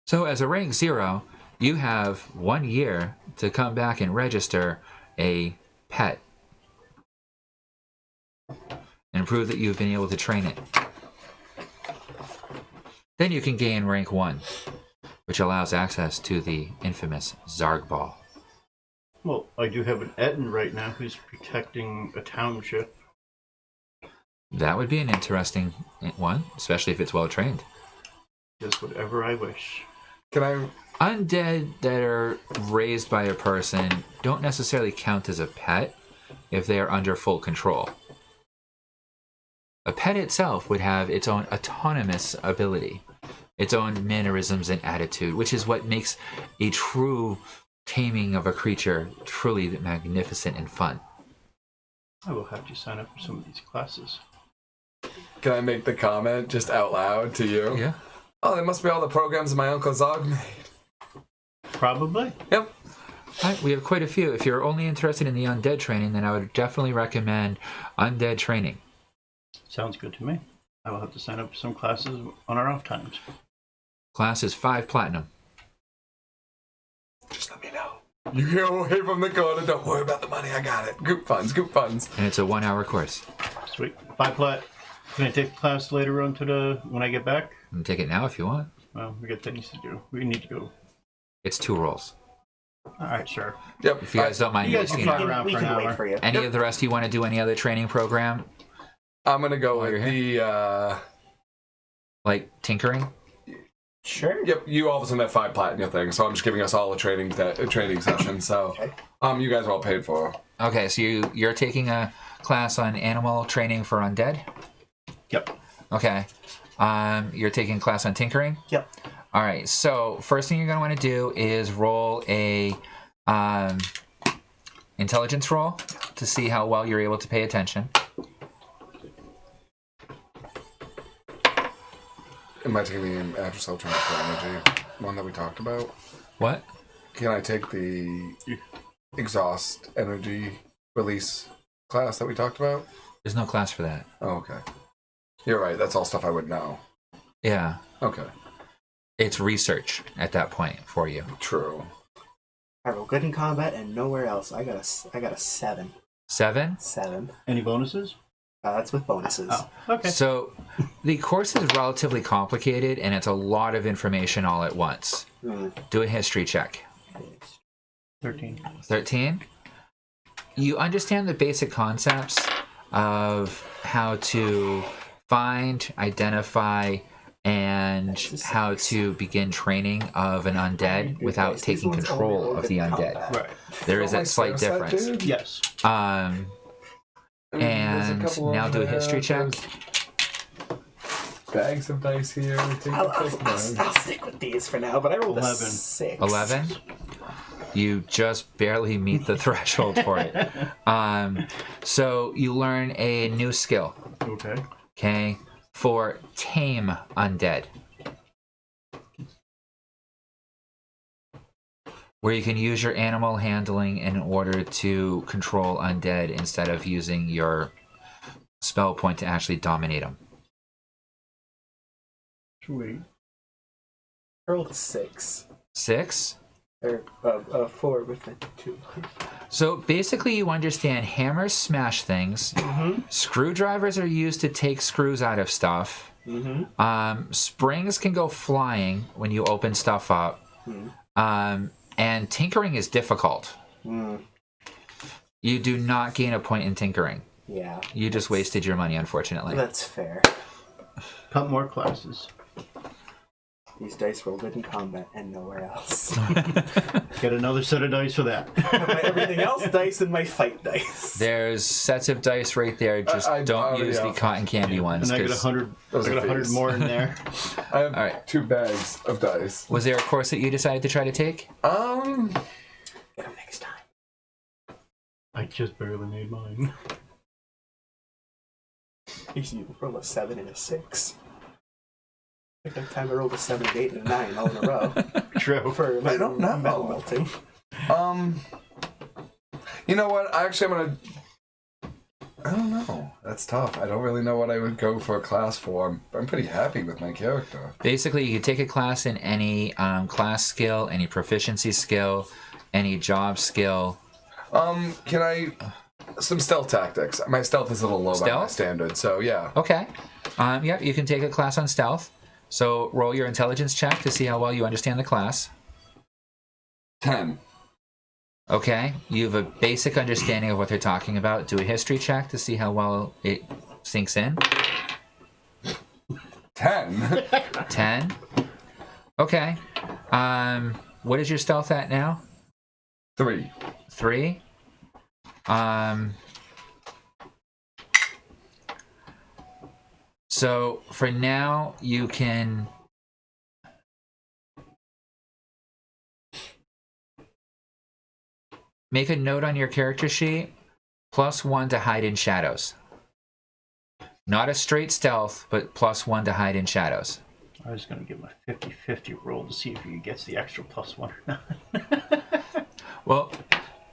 Speaker 1: So as a rank 0, you have 1 year to come back and register a pet and prove that you've been able to train it. Then you can gain rank 1, which allows access to the infamous Zarg Ball.
Speaker 2: Well, I do have an Etten right now who's protecting a township.
Speaker 1: That would be an interesting one, especially if it's well trained.
Speaker 2: Just whatever I wish.
Speaker 3: Can I...
Speaker 1: Undead that are raised by a person don't necessarily count as a pet if they are under full control. A pet itself would have its own autonomous ability, its own mannerisms and attitude, which is what makes a true taming of a creature truly magnificent and fun.
Speaker 2: I will have to sign up for some of these classes.
Speaker 3: Can I make the comment just out loud to you?
Speaker 1: Yeah.
Speaker 3: Oh, they must be all the programs my Uncle Zog made.
Speaker 2: Probably.
Speaker 3: Yep.
Speaker 1: We have quite a few. If you're only interested in the undead training, then I would definitely recommend undead training.
Speaker 2: Sounds good to me. I will have to sign up for some classes on our off times.
Speaker 1: Class is 5 platinum.
Speaker 3: Just let me know. You get away from the corner. Don't worry about the money. I got it. Group funds. Group funds.
Speaker 1: And it's a 1-hour course.
Speaker 2: Sweet. 5 plat. Can I take the class later on when I get back?
Speaker 1: You can take it now if you want.
Speaker 2: Well, we got things to do. We need to go.
Speaker 1: It's 2 rolls.
Speaker 2: All right, sure.
Speaker 3: Yep.
Speaker 1: If you guys don't mind
Speaker 2: You guys can
Speaker 1: asking.
Speaker 2: fly around
Speaker 4: We
Speaker 2: for an
Speaker 4: can wait
Speaker 2: hour.
Speaker 4: for you.
Speaker 1: Any of the rest, you want to do any other training program?
Speaker 3: I'm gonna go
Speaker 1: While
Speaker 3: with
Speaker 1: you're
Speaker 3: the.
Speaker 1: Like tinkering?
Speaker 4: Sure.
Speaker 3: Yep. You all of a sudden have 5 platinum thing, so I'm just giving us all a training session. So,
Speaker 4: Okay.
Speaker 3: you guys are all paid for.
Speaker 1: Okay, so you're taking a class on animal training for undead?
Speaker 2: Yep.
Speaker 1: Okay. You're taking a class on tinkering?
Speaker 4: Yep.
Speaker 1: All right, so first thing you're going to want to do is roll a intelligence roll to see how well you're able to pay attention.
Speaker 3: Am I taking the after self transfer energy one that we talked about?
Speaker 1: What?
Speaker 3: Can I take the exhaust energy release class that we talked about?
Speaker 1: There's no class for that.
Speaker 3: Oh, okay. You're right. That's all stuff I would know.
Speaker 1: Yeah.
Speaker 3: Okay.
Speaker 1: It's research at that point for you.
Speaker 3: True.
Speaker 4: I roll good in combat and nowhere else. I got a 7.
Speaker 1: 7?
Speaker 4: 7.
Speaker 2: Any bonuses?
Speaker 4: That's with bonuses.
Speaker 2: Oh, okay.
Speaker 1: So the course is relatively complicated and it's a lot of information all at once. Do a history check.
Speaker 2: 13.
Speaker 1: 13. You understand the basic concepts of how to find, identify, and how to begin training of an undead without taking control of the undead.
Speaker 2: Right.
Speaker 1: There is
Speaker 3: Don't
Speaker 1: a slight
Speaker 3: stress that,
Speaker 1: difference.
Speaker 3: dude.
Speaker 2: Yes.
Speaker 3: There's a
Speaker 1: And
Speaker 3: couple
Speaker 1: now
Speaker 3: of
Speaker 1: do a history check.
Speaker 3: Bags of dice here. Take
Speaker 4: I'll,
Speaker 3: a
Speaker 4: I'll,
Speaker 3: quick
Speaker 4: I'll,
Speaker 3: one.
Speaker 4: I'll stick with these for now, but I rolled
Speaker 2: 11.
Speaker 4: a 6.
Speaker 1: 11. You just barely meet the threshold for it. So you learn a new skill,
Speaker 2: Okay.
Speaker 1: okay, for tame undead. Where you can use your animal handling in order to control undead instead of using your spell point to actually dominate them.
Speaker 2: Sweet.
Speaker 4: I rolled a 6.
Speaker 1: 6.
Speaker 4: Or 4 with a 2.
Speaker 1: So basically you understand hammers smash things, screwdrivers are used to take screws out of stuff, springs can go flying when you open stuff up, and tinkering is difficult. You do not gain a point in tinkering.
Speaker 4: Yeah.
Speaker 1: You just wasted your money, unfortunately.
Speaker 4: That's fair.
Speaker 2: Couple more classes.
Speaker 4: These dice roll good in combat and nowhere else.
Speaker 2: Get another set of dice for that.
Speaker 4: My everything else dice and my fight dice.
Speaker 1: There's sets of dice right there. Just don't use the cotton candy ones.
Speaker 2: And I got
Speaker 1: 'cause-
Speaker 2: 100. I
Speaker 3: Those are
Speaker 2: got 100
Speaker 3: fees.
Speaker 2: more in there.
Speaker 3: I have
Speaker 1: All right.
Speaker 3: 2 bags of dice.
Speaker 1: Was there a course that you decided to try to take?
Speaker 4: Get them next time.
Speaker 2: I just barely made mine.
Speaker 4: You roll a 7 and a 6. I think that time I rolled a 7, an 8, and a 9 all in a row.
Speaker 2: True.
Speaker 4: For
Speaker 3: I don't know.
Speaker 4: metal melting.
Speaker 3: You know what? I don't know. That's tough. I don't really know what I would go for a class for. I'm pretty happy with my character.
Speaker 1: Basically, you could take a class in any class skill, any proficiency skill, any job skill.
Speaker 3: Can I... Some stealth tactics. My stealth is a little low by my
Speaker 1: Stealth?
Speaker 3: standard, so yeah.
Speaker 1: Okay. Yeah, you can take a class on stealth. So roll your intelligence check to see how well you understand the class.
Speaker 3: 10.
Speaker 1: Okay. You have a basic understanding of what they're talking about. Do a history check to see how well it sinks in.
Speaker 3: 10?
Speaker 1: 10. Okay. What is your stealth at now?
Speaker 3: 3.
Speaker 1: 3. So for now, you can make a note on your character sheet, +1 to hide in shadows. Not a straight stealth, but +1 to hide in shadows.
Speaker 2: I was going to give him a 50-50 roll to see if he gets the extra +1 or not.
Speaker 1: Well,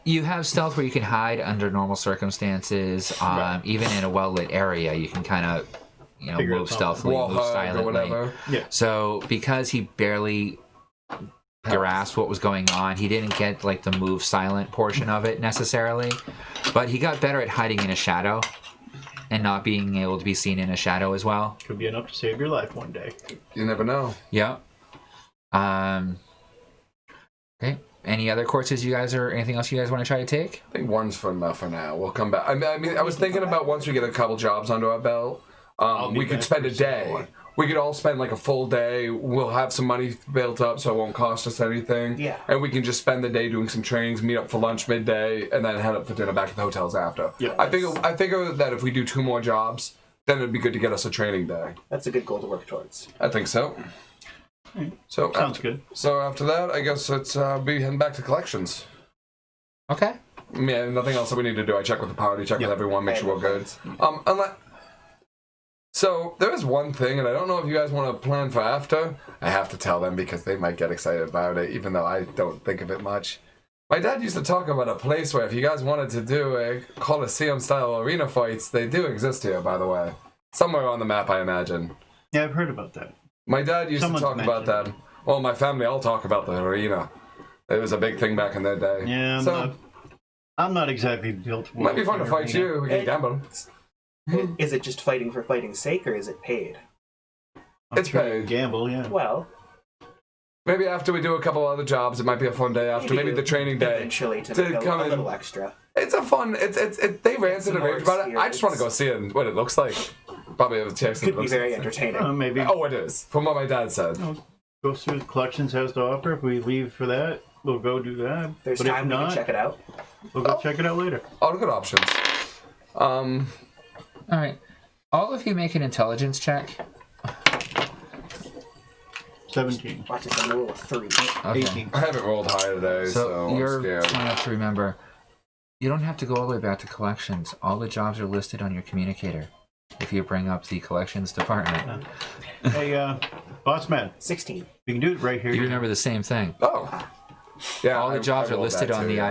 Speaker 1: you have stealth where you can hide under normal circumstances. Even in a well-lit area, you can kind of,
Speaker 2: Figure
Speaker 1: move
Speaker 2: it out.
Speaker 1: stealthily,
Speaker 3: Wall
Speaker 1: move
Speaker 3: hug or
Speaker 1: silently.
Speaker 3: whatever.
Speaker 2: Yeah.
Speaker 1: So because he barely grasped what was going on, he didn't get like the move silent portion of it necessarily, but he got better at hiding in a shadow and not being able to be seen in a shadow as well.
Speaker 2: Could be enough to save your life one day.
Speaker 3: You never know.
Speaker 1: Yeah. Okay. Any other courses you guys, or anything else you guys want to try to take?
Speaker 3: I think one's for enough for now. We'll come back. I mean, I was thinking about once we get a couple jobs under our belt, we could spend a day. We could all spend like a full day. We'll have some money built up, so it won't cost us anything.
Speaker 4: Yeah.
Speaker 3: And we can just spend the day doing some trainings, meet up for lunch midday, and then head up for dinner back at the hotels after.
Speaker 2: Yeah.
Speaker 3: I figure that if we do 2 more jobs, then it'd be good to get us a training day.
Speaker 4: That's a good goal to work towards.
Speaker 3: I think so. So
Speaker 2: Sounds good.
Speaker 3: So after that, I guess it's be heading back to collections.
Speaker 1: Okay.
Speaker 3: Yeah, nothing else that we need to do. I check with the party, check with everyone, make sure we're good. So there is one thing, and I don't know if you guys want to plan for after. I have to tell them because they might get excited about it, even though I don't think of it much. My dad used to talk about a place where if you guys wanted to do a Coliseum-style arena fights, they do exist here, by the way. Somewhere on the map, I imagine.
Speaker 2: Yeah, I've heard about that.
Speaker 3: My dad used
Speaker 2: Someone's
Speaker 3: to talk about
Speaker 2: mentioned
Speaker 3: that. Well, my family all talk about the arena. It was a big thing back in their day.
Speaker 2: Yeah, I'm not exactly built for
Speaker 3: Might be fun to fight you. We can gamble.
Speaker 4: Is it just fighting for fighting's sake, or is it paid?
Speaker 3: It's paid.
Speaker 2: Gamble, yeah.
Speaker 4: Well,
Speaker 3: maybe after we do a couple other jobs, it might be a fun day after. Maybe the training day.
Speaker 4: Eventually, to
Speaker 3: to
Speaker 4: make
Speaker 3: come
Speaker 4: a
Speaker 3: in.
Speaker 4: little extra.
Speaker 3: It's a fun. They ranted and raved about it. I just want to go see it, what it looks like. Probably have a chance.
Speaker 4: Could be very entertaining.
Speaker 2: Maybe.
Speaker 3: Oh, it is. From what my dad said.
Speaker 2: Go see what Collections has to offer. If we leave for that, we'll go do that.
Speaker 4: There's
Speaker 2: but
Speaker 4: time
Speaker 2: if
Speaker 4: we
Speaker 2: not,
Speaker 4: can check it out.
Speaker 2: we'll go check it out later.
Speaker 3: All the good options.
Speaker 1: All right. All of you make an intelligence check.
Speaker 2: 17.
Speaker 4: Watch this, I'm roll a 3.
Speaker 1: Okay.
Speaker 2: 18.
Speaker 3: I haven't rolled high today, so
Speaker 1: you're
Speaker 3: I'm scared.
Speaker 1: smart enough to remember. You don't have to go all the way back to collections. All the jobs are listed on your communicator. If you bring up the collections department,
Speaker 2: Hey, boss man,
Speaker 4: 16.
Speaker 2: we can do it right here.
Speaker 1: you remember the same thing.
Speaker 3: Oh. Yeah,
Speaker 1: All the jobs
Speaker 3: I
Speaker 1: are
Speaker 3: rolled
Speaker 1: listed
Speaker 3: that
Speaker 1: on
Speaker 3: too,
Speaker 1: the
Speaker 3: yeah.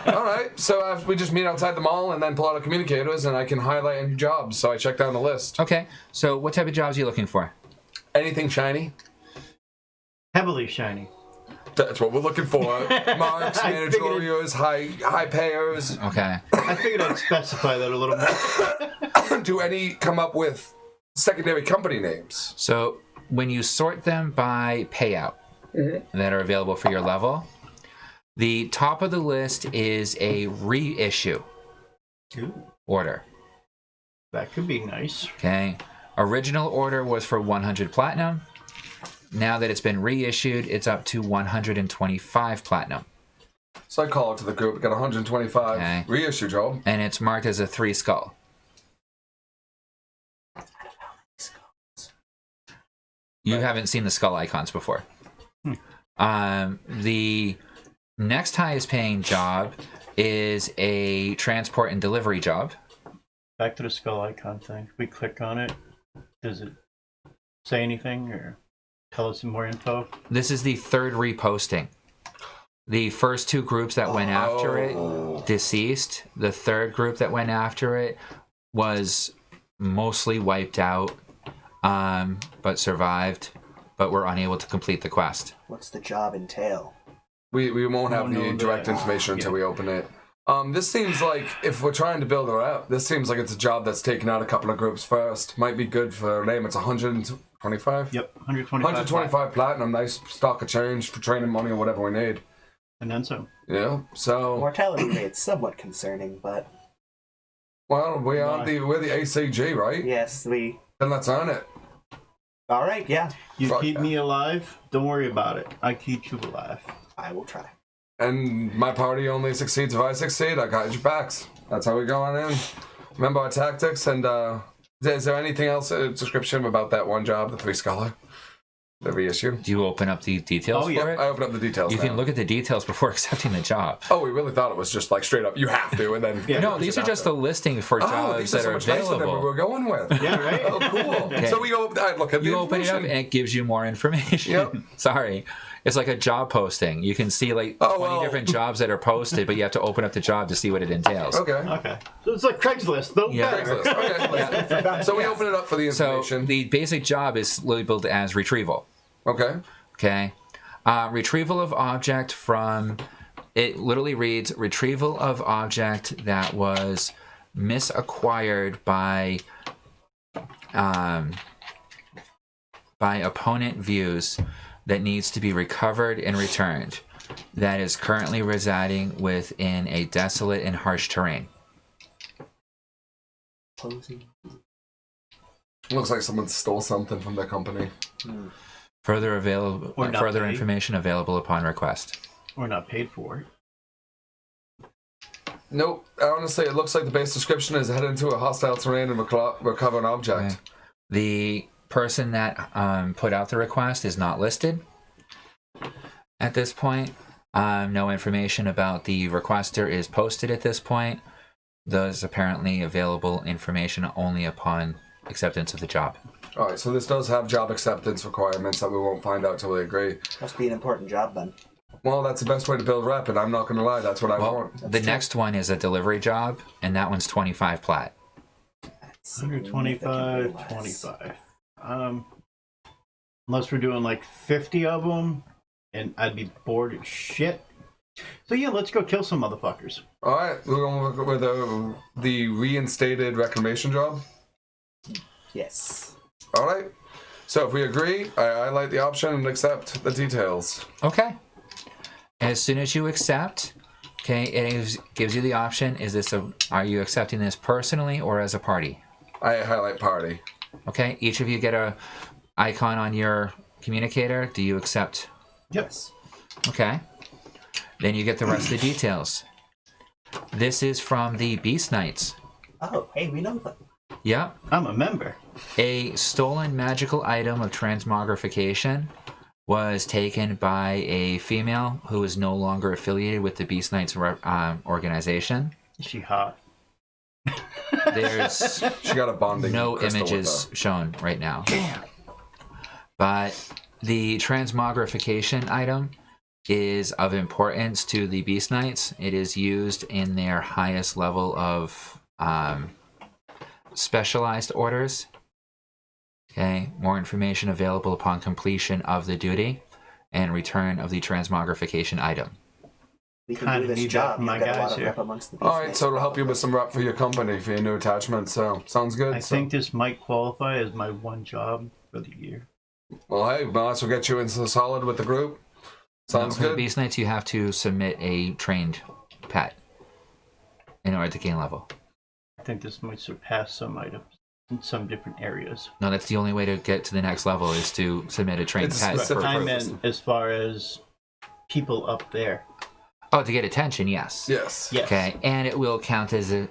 Speaker 1: ID.
Speaker 3: All right, so we just meet outside the mall and then pull out our communicators and I can highlight any jobs. So I check down the list.
Speaker 1: Okay. So what type of jobs are you looking for?
Speaker 3: Anything shiny?
Speaker 2: Heavily shiny.
Speaker 3: That's what we're looking for. Marks, managerials, high payers.
Speaker 1: Okay.
Speaker 2: I figured I'd specify that a little more.
Speaker 3: Do any come up with secondary company names?
Speaker 1: So when you sort them by payout that are available for your level, the top of the list is a reissue
Speaker 2: Ooh,
Speaker 1: order.
Speaker 2: that could be nice.
Speaker 1: Okay. Original order was for 100 platinum. Now that it's been reissued, it's up to 125 platinum.
Speaker 3: So I call it to the group. Got 125
Speaker 1: Okay.
Speaker 3: reissue job.
Speaker 1: And it's marked as a 3 skull. You haven't seen the skull icons before. The next highest paying job is a transport and delivery job.
Speaker 2: Back to the skull icon thing. If we click on it, does it say anything or tell us some more info?
Speaker 1: This is the third reposting. The first 2 groups that went after it, deceased. The third group that went after it was mostly wiped out, but survived, but were unable to complete the quest.
Speaker 4: What's the job entail?
Speaker 3: We won't have
Speaker 2: No,
Speaker 3: the
Speaker 2: no,
Speaker 3: direct
Speaker 2: that-
Speaker 3: information until
Speaker 2: yeah.
Speaker 3: we open it. This seems like, if we're trying to build her up, this seems like it's a job that's taken out a couple of groups first. Might be good for a name. It's 125?
Speaker 2: Yep, 125.
Speaker 3: 125 platinum, nice stock of change for training money or whatever we need.
Speaker 2: And then some.
Speaker 3: Yeah, so,
Speaker 4: Mortality rate's somewhat concerning, but
Speaker 3: well, we're the ACG, right?
Speaker 4: yes,
Speaker 3: Then let's earn it.
Speaker 4: Alright, yeah.
Speaker 2: You
Speaker 3: Fuck
Speaker 2: keep
Speaker 3: yeah.
Speaker 2: me alive, don't worry about it. I keep you alive.
Speaker 4: I will try.
Speaker 3: And my party only succeeds if I succeed. I got your backs. That's how we go on in. Remember our tactics, and is there anything else, a description about that one job, the 3 scholar? The reissue.
Speaker 1: Do you open up the details
Speaker 2: Oh, yeah.
Speaker 1: for it?
Speaker 3: I open up the details.
Speaker 1: You
Speaker 3: now.
Speaker 1: can look at the details before accepting the job.
Speaker 3: Oh, we really thought it was just like straight up. You have to, and then
Speaker 2: Yeah.
Speaker 1: No, these are just the listing for jobs
Speaker 3: these are
Speaker 1: that
Speaker 3: so
Speaker 1: are
Speaker 3: much nicer than what
Speaker 1: available.
Speaker 3: we're going with.
Speaker 2: Yeah, right?
Speaker 3: Oh, cool.
Speaker 1: Okay.
Speaker 3: So we go. I look at the
Speaker 1: You open it up
Speaker 3: information.
Speaker 1: and it gives you more information.
Speaker 3: Yep.
Speaker 1: Sorry. It's like a job posting. You can see like 20 different jobs that are posted, but you have to open up the job to see what it entails.
Speaker 3: Okay.
Speaker 2: Okay. So it's like Craigslist, though.
Speaker 1: Yeah.
Speaker 2: better.
Speaker 3: Craigslist. Okay. So we open it up for the
Speaker 1: So
Speaker 3: information.
Speaker 1: the basic job is labeled as retrieval.
Speaker 3: Okay.
Speaker 1: Okay. Retrieval of object from, it literally reads retrieval of object that was misacquired by opponent views that needs to be recovered and returned, that is currently residing within a desolate and harsh terrain.
Speaker 4: Posing.
Speaker 3: Looks like someone stole something from their company.
Speaker 1: Further
Speaker 2: Or not paid.
Speaker 1: information available upon request.
Speaker 2: We're not paid for it.
Speaker 3: Nope. Honestly, it looks like the base description is head into a hostile terrain and recover an object.
Speaker 1: Okay. The person that put out the request is not listed at this point. No information about the requester is posted at this point. Those apparently available information only upon acceptance of the job.
Speaker 3: All right, so this does have job acceptance requirements that we won't find out till we agree.
Speaker 4: Must be an important job then.
Speaker 3: Well, that's the best way to build rep, and I'm not going to lie, that's what I want.
Speaker 1: The next one is a delivery job, and that one's 25 plat.
Speaker 4: That's
Speaker 2: 125,
Speaker 4: significantly less.
Speaker 2: 25. Unless we're doing like 50 of them, and I'd be bored as shit. So yeah, let's go kill some motherfuckers.
Speaker 3: All right, we're going to work with the reinstated reclamation job.
Speaker 4: Yes.
Speaker 3: All right. So if we agree, I highlight the option and accept the details.
Speaker 1: Okay. As soon as you accept, okay, gives you the option. Are you accepting this personally or as a party?
Speaker 3: I highlight party.
Speaker 1: Okay. Each of you get a icon on your communicator. Do you accept?
Speaker 4: Yes.
Speaker 1: Okay. Then you get the rest of the details. This is from the Beast Knights.
Speaker 4: Oh, hey, we know them.
Speaker 1: Yep.
Speaker 2: I'm a member.
Speaker 1: A stolen magical item of transmogrification was taken by a female who is no longer affiliated with the Beast Knights organization.
Speaker 2: Is she hot?
Speaker 1: There's
Speaker 3: She got a bonding
Speaker 1: no
Speaker 3: crystal with
Speaker 1: images
Speaker 3: her.
Speaker 1: shown right now. But the transmogrification item is of importance to the Beast Knights. It is used in their highest level of specialized orders. Okay, more information available upon completion of the duty and return of the transmogrification item.
Speaker 4: We can
Speaker 2: Kinda
Speaker 4: do this
Speaker 2: need that
Speaker 4: job.
Speaker 2: for
Speaker 4: You've
Speaker 2: my
Speaker 4: got a
Speaker 2: guys
Speaker 4: lot of
Speaker 2: here.
Speaker 4: rep amongst the
Speaker 3: All right,
Speaker 4: Beast
Speaker 3: so it'll
Speaker 4: Knights,
Speaker 3: help you with
Speaker 4: probably.
Speaker 3: some rep for your company for your new attachment. So sounds good.
Speaker 2: I think this might qualify as my one job for the year.
Speaker 3: Well, hey, might as well get you into the solid with the group. Sounds
Speaker 1: For the
Speaker 3: good.
Speaker 1: Beast Knights, you have to submit a trained pet in order to gain level.
Speaker 2: I think this might surpass some items in some different areas.
Speaker 1: No, that's the only way to get to the next level is to submit a trained
Speaker 3: It's a
Speaker 1: pet.
Speaker 3: specific
Speaker 2: I
Speaker 3: purpose.
Speaker 2: meant as far as people up there.
Speaker 1: Oh, to get attention, yes.
Speaker 3: Yes.
Speaker 2: Yes.
Speaker 1: Okay, and it will count as a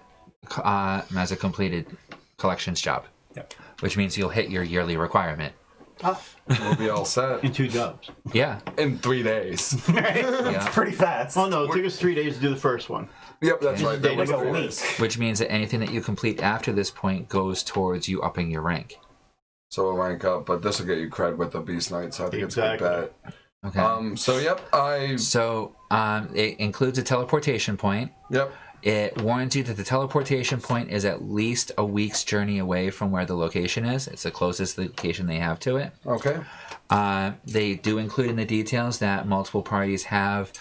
Speaker 1: completed collections job,
Speaker 2: Yep.
Speaker 1: which means you'll hit your yearly requirement.
Speaker 4: Ah,
Speaker 3: We'll be all set
Speaker 2: In 2 jobs.
Speaker 1: Yeah,
Speaker 3: in 3 days.
Speaker 1: yeah.
Speaker 4: pretty fast.
Speaker 2: Oh no, it took us 3 days to do the first one.
Speaker 3: Yep, that's right. That
Speaker 2: They
Speaker 3: was
Speaker 2: like a
Speaker 3: 3
Speaker 4: week.
Speaker 3: days.
Speaker 1: Which means that anything that you complete after this point goes towards you upping your rank.
Speaker 3: So we'll rank up, but this will get you cred with the Beast Knight, so I think
Speaker 2: Exactly.
Speaker 3: it's a good
Speaker 1: Okay.
Speaker 3: bet. So yep,
Speaker 1: So it includes a teleportation point.
Speaker 3: yep.
Speaker 1: It warns you that the teleportation point is at least a week's journey away from where the location is. It's the closest location they have to it.
Speaker 3: Okay.
Speaker 1: They do include in the details that multiple parties have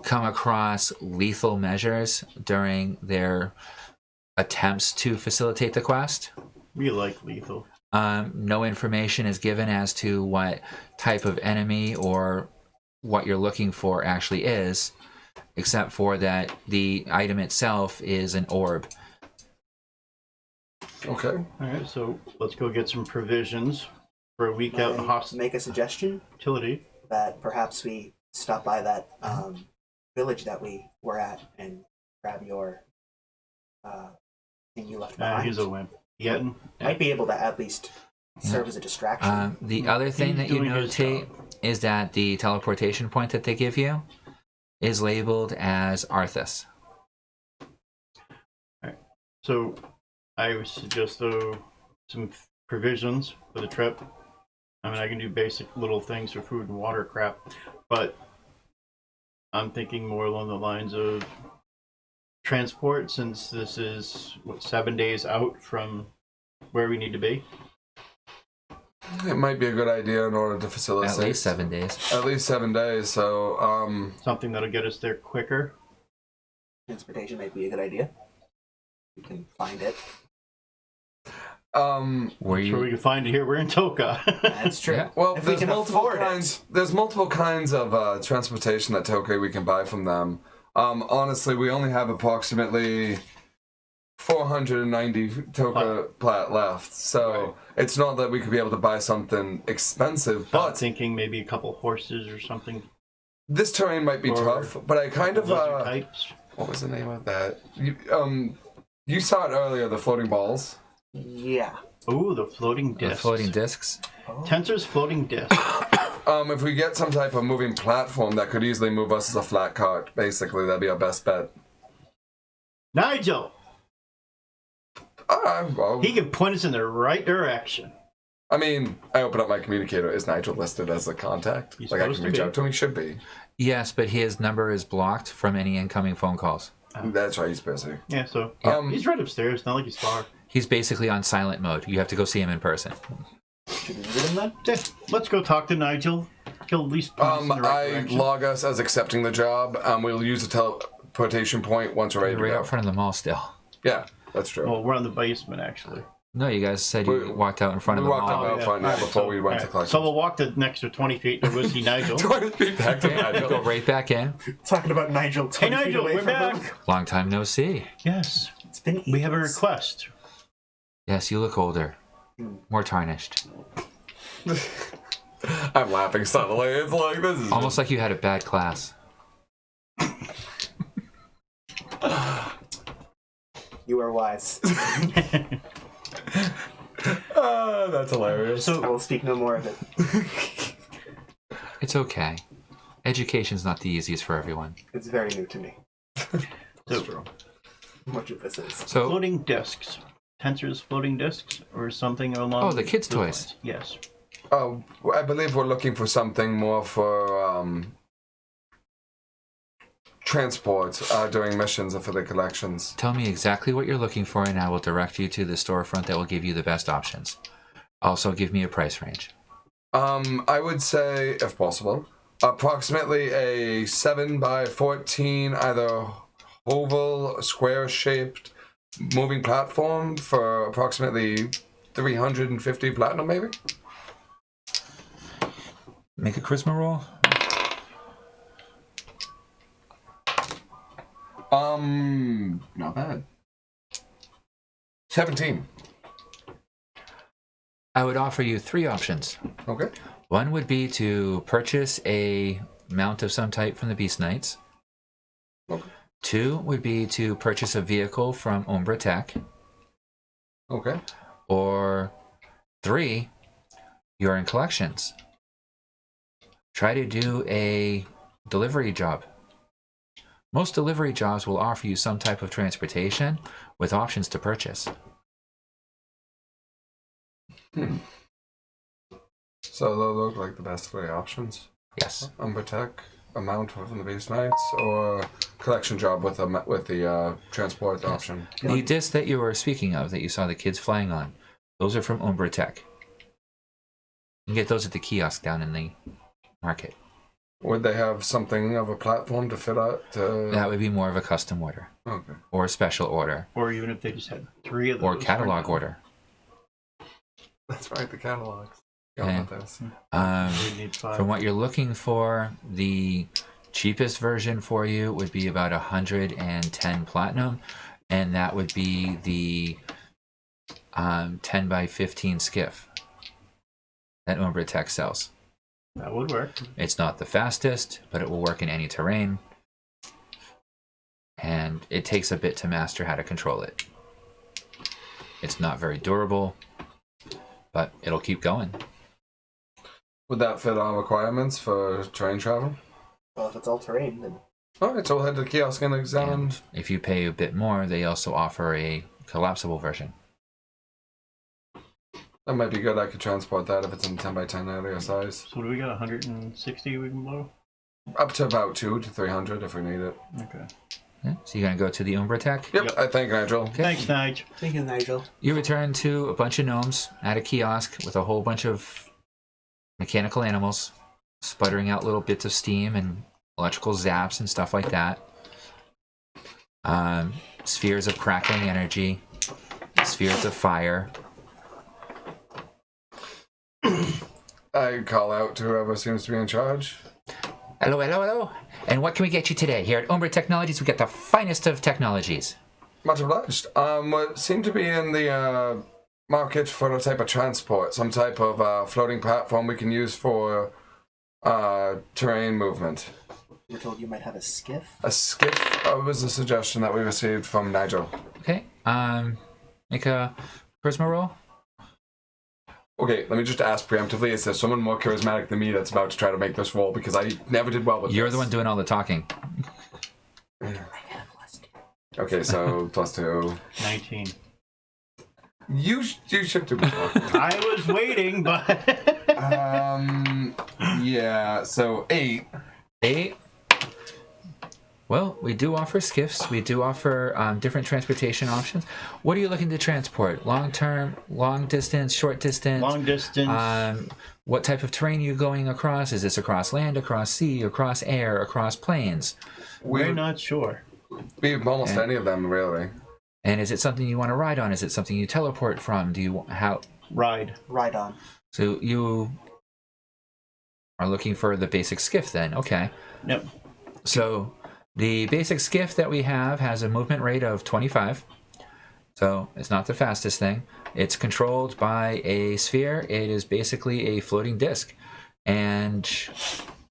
Speaker 1: come across lethal measures during their attempts to facilitate the quest.
Speaker 2: We like lethal.
Speaker 1: No information is given as to what type of enemy or what you're looking for actually is, except for that the item itself is an orb.
Speaker 3: Okay.
Speaker 2: Alright, so let's go get some provisions for a week out in
Speaker 4: Can I
Speaker 2: hostility.
Speaker 4: make a suggestion that perhaps we stop by that village that we were at and grab your thing you left behind.
Speaker 2: He's a wimp. Yetin?
Speaker 4: Might be able to at least serve as a distraction.
Speaker 1: The other thing
Speaker 2: He's
Speaker 1: that you
Speaker 2: doing his
Speaker 1: notate is that the teleportation point that they give you is labeled as Arthas.
Speaker 2: So I would suggest, though, some provisions for the trip. I mean, I can do basic little things for food and water crap, but I'm thinking more along the lines of transport, since this is, 7 days out from where we need to be.
Speaker 3: It might be a good idea in order to facilitate.
Speaker 1: At least 7 days.
Speaker 3: At least 7 days. So,
Speaker 2: Something that'll get us there quicker.
Speaker 4: Transportation might be a good idea. We can find it.
Speaker 1: Were
Speaker 2: Sure, we
Speaker 1: you?
Speaker 2: can find it here. We're in Toka.
Speaker 4: That's true.
Speaker 1: Yeah.
Speaker 3: Well,
Speaker 4: If we
Speaker 3: there's
Speaker 4: can
Speaker 3: multiple
Speaker 4: afford
Speaker 3: kinds.
Speaker 4: it.
Speaker 3: There's multiple kinds of transportation at Toka we can buy from them. Honestly, we only have approximately 490 Toka plat left, so it's not that we could be able to buy something expensive.
Speaker 2: I'm
Speaker 3: But
Speaker 2: thinking maybe a couple horses or something.
Speaker 3: this terrain might be
Speaker 2: Or
Speaker 3: tough. But I kind of
Speaker 2: Lizard types.
Speaker 3: what was the name of that? You saw it earlier, the floating balls.
Speaker 4: Yeah.
Speaker 2: Ooh, the floating
Speaker 1: The
Speaker 2: discs.
Speaker 1: floating discs.
Speaker 2: Tensor's floating disc.
Speaker 3: If we get some type of moving platform that could easily move us as a flat cart, basically, that'd be our best bet.
Speaker 2: Nigel!
Speaker 3: Well,
Speaker 2: He can point us in the right direction.
Speaker 3: I mean, I open up my communicator. Is Nigel listed as a contact?
Speaker 2: He's
Speaker 3: Like I
Speaker 2: supposed
Speaker 3: can
Speaker 2: to
Speaker 3: reach
Speaker 2: be.
Speaker 3: out to him? He should be.
Speaker 1: Yes, but his number is blocked from any incoming phone calls.
Speaker 3: That's right, he's busy.
Speaker 2: Yeah, so
Speaker 3: Um,
Speaker 2: he's right upstairs. Not like he's far.
Speaker 1: He's basically on silent mode. You have to go see him in person.
Speaker 4: Should we meet him then?
Speaker 2: Yeah, let's go talk to Nigel. He'll at least point us in the right
Speaker 3: I
Speaker 2: direction.
Speaker 3: log us as accepting the job. We'll use a teleportation point once we're ready
Speaker 1: You're
Speaker 3: to
Speaker 1: right
Speaker 3: go.
Speaker 1: out front of the mall still.
Speaker 3: Yeah, that's true.
Speaker 2: Well, we're on the basement, actually.
Speaker 1: No, you guys said you
Speaker 3: We-
Speaker 1: walked out in front of
Speaker 3: we
Speaker 1: the
Speaker 3: walked
Speaker 1: mall.
Speaker 3: out front, yeah,
Speaker 2: Alright,
Speaker 3: before
Speaker 2: so-
Speaker 3: we went to
Speaker 2: alright.
Speaker 3: Collections.
Speaker 2: So we'll walk the next 20 feet to go see Nigel.
Speaker 3: 20 feet back to
Speaker 1: Go
Speaker 3: Nigel.
Speaker 1: right back in.
Speaker 4: Talking about Nigel.
Speaker 2: Hey,
Speaker 4: 20 feet
Speaker 2: Nigel,
Speaker 4: away
Speaker 2: we're
Speaker 4: from him.
Speaker 2: back.
Speaker 1: Long time no see.
Speaker 2: Yes.
Speaker 4: It's been
Speaker 2: We have a
Speaker 4: years.
Speaker 2: request.
Speaker 1: Yes, you look older. More tarnished.
Speaker 3: I'm laughing subtly. It's like, this is
Speaker 1: Almost like you had a bad class.
Speaker 4: You are wise.
Speaker 3: that's hilarious.
Speaker 4: I
Speaker 2: So,
Speaker 4: will speak no more of it.
Speaker 1: It's okay. Education's not the easiest for everyone.
Speaker 4: It's very new to me.
Speaker 3: That's true.
Speaker 4: Much of this is.
Speaker 1: So,
Speaker 2: floating discs. Tensor's floating discs or something along
Speaker 1: Oh, the kids'
Speaker 2: those
Speaker 1: toys.
Speaker 2: lines. Yes.
Speaker 3: Oh, I believe we're looking for something more for transport during missions and for the collections.
Speaker 1: tell me exactly what you're looking for, and I will direct you to the storefront that will give you the best options. Also, give me a price range.
Speaker 3: I would say, if possible, approximately a 7x14, either oval, square-shaped moving platform for approximately 350 platinum, maybe?
Speaker 1: Make a charisma roll.
Speaker 3: Not bad. 17.
Speaker 1: I would offer you 3 options.
Speaker 3: Okay.
Speaker 1: One would be to purchase a mount of some type from the Beast Knights.
Speaker 3: Okay.
Speaker 1: 2 would be to purchase a vehicle from Umbra Tech.
Speaker 3: Okay.
Speaker 1: Or 3, you're in Collections. Try to do a delivery job. Most delivery jobs will offer you some type of transportation with options to purchase.
Speaker 3: So those look like the best 3 options.
Speaker 1: Yes.
Speaker 3: Umbertech, a mount from the Beast Knights, or collection job with the transport option.
Speaker 1: The disc that you were speaking of, that you saw the kids flying on, those are from Umbra Tech. You can get those at the kiosk down in the market.
Speaker 3: Would they have something of a platform to fit out?
Speaker 1: That would be more of a custom order,
Speaker 3: Okay.
Speaker 1: or a special order,
Speaker 2: Or even if they just had 3 of those.
Speaker 1: or catalog
Speaker 2: for now.
Speaker 1: order.
Speaker 3: That's right, the catalogs.
Speaker 1: Yeah.
Speaker 3: Got this.
Speaker 2: We need 5.
Speaker 1: From what you're looking for, the cheapest version for you would be about 110 platinum, and that would be the 10 by 15 skiff that Umbra Tech sells.
Speaker 2: That would work.
Speaker 1: It's not the fastest, but it will work in any terrain, and it takes a bit to master how to control it. It's not very durable, but it'll keep going.
Speaker 3: Would that fit our requirements for train travel?
Speaker 4: Well, if it's all terrain, then
Speaker 3: Alright, so we'll head to the kiosk and examine.
Speaker 1: And if you pay a bit more, they also offer a collapsible version.
Speaker 3: That might be good. I could transport that if it's in 10 by 10 area size.
Speaker 2: So what do we got? 160 we can blow?
Speaker 3: Up to about 200 to 300 if we need it.
Speaker 2: Okay.
Speaker 1: Yeah, so you're going to go to the Umbra Tech?
Speaker 3: Yep,
Speaker 2: Yep.
Speaker 3: I think, Nigel.
Speaker 1: Okay.
Speaker 2: Thanks, Nige.
Speaker 4: thank you, Nigel.
Speaker 1: You return to a bunch of gnomes at a kiosk with a whole bunch of mechanical animals sputtering out little bits of steam and electrical zaps and stuff like that. Spheres of crackling energy, spheres of fire.
Speaker 3: I call out to whoever seems to be in charge.
Speaker 1: Hello, hello, hello. And what can we get you today? Here at Umbra Technologies, we get the finest of technologies.
Speaker 3: Much obliged. What seem to be in the market for a type of transport, some type of floating platform we can use for terrain movement.
Speaker 4: We're told you might have a skiff.
Speaker 3: A skiff was a suggestion that we received from Nigel.
Speaker 1: Okay. Make a charisma roll.
Speaker 3: Okay, let me just ask preemptively, is there someone more charismatic than me that's about to try to make this roll? Because I never did well with
Speaker 1: You're
Speaker 3: this.
Speaker 1: the one doing all the talking.
Speaker 4: I got a +2.
Speaker 3: Okay, so +2.
Speaker 2: 19.
Speaker 3: You should do more.
Speaker 2: I was waiting, but...
Speaker 3: Yeah, so 8.
Speaker 1: 8. Well, we do offer skiffs. We do offer different transportation options. What are you looking to transport? Long term, long distance, short distance?
Speaker 2: Long distance.
Speaker 1: What type of terrain are you going across? Is this across land, across sea, across air, across plains?
Speaker 2: We're not sure.
Speaker 3: We almost any of them, really.
Speaker 1: And is it something you want to ride on? Is it something you teleport from? Do you how?
Speaker 2: Ride.
Speaker 4: Ride on.
Speaker 1: So you are looking for the basic skiff then? Okay.
Speaker 2: Yep.
Speaker 1: So the basic skiff that we have has a movement rate of 25. So it's not the fastest thing. It's controlled by a sphere. It is basically a floating disc. And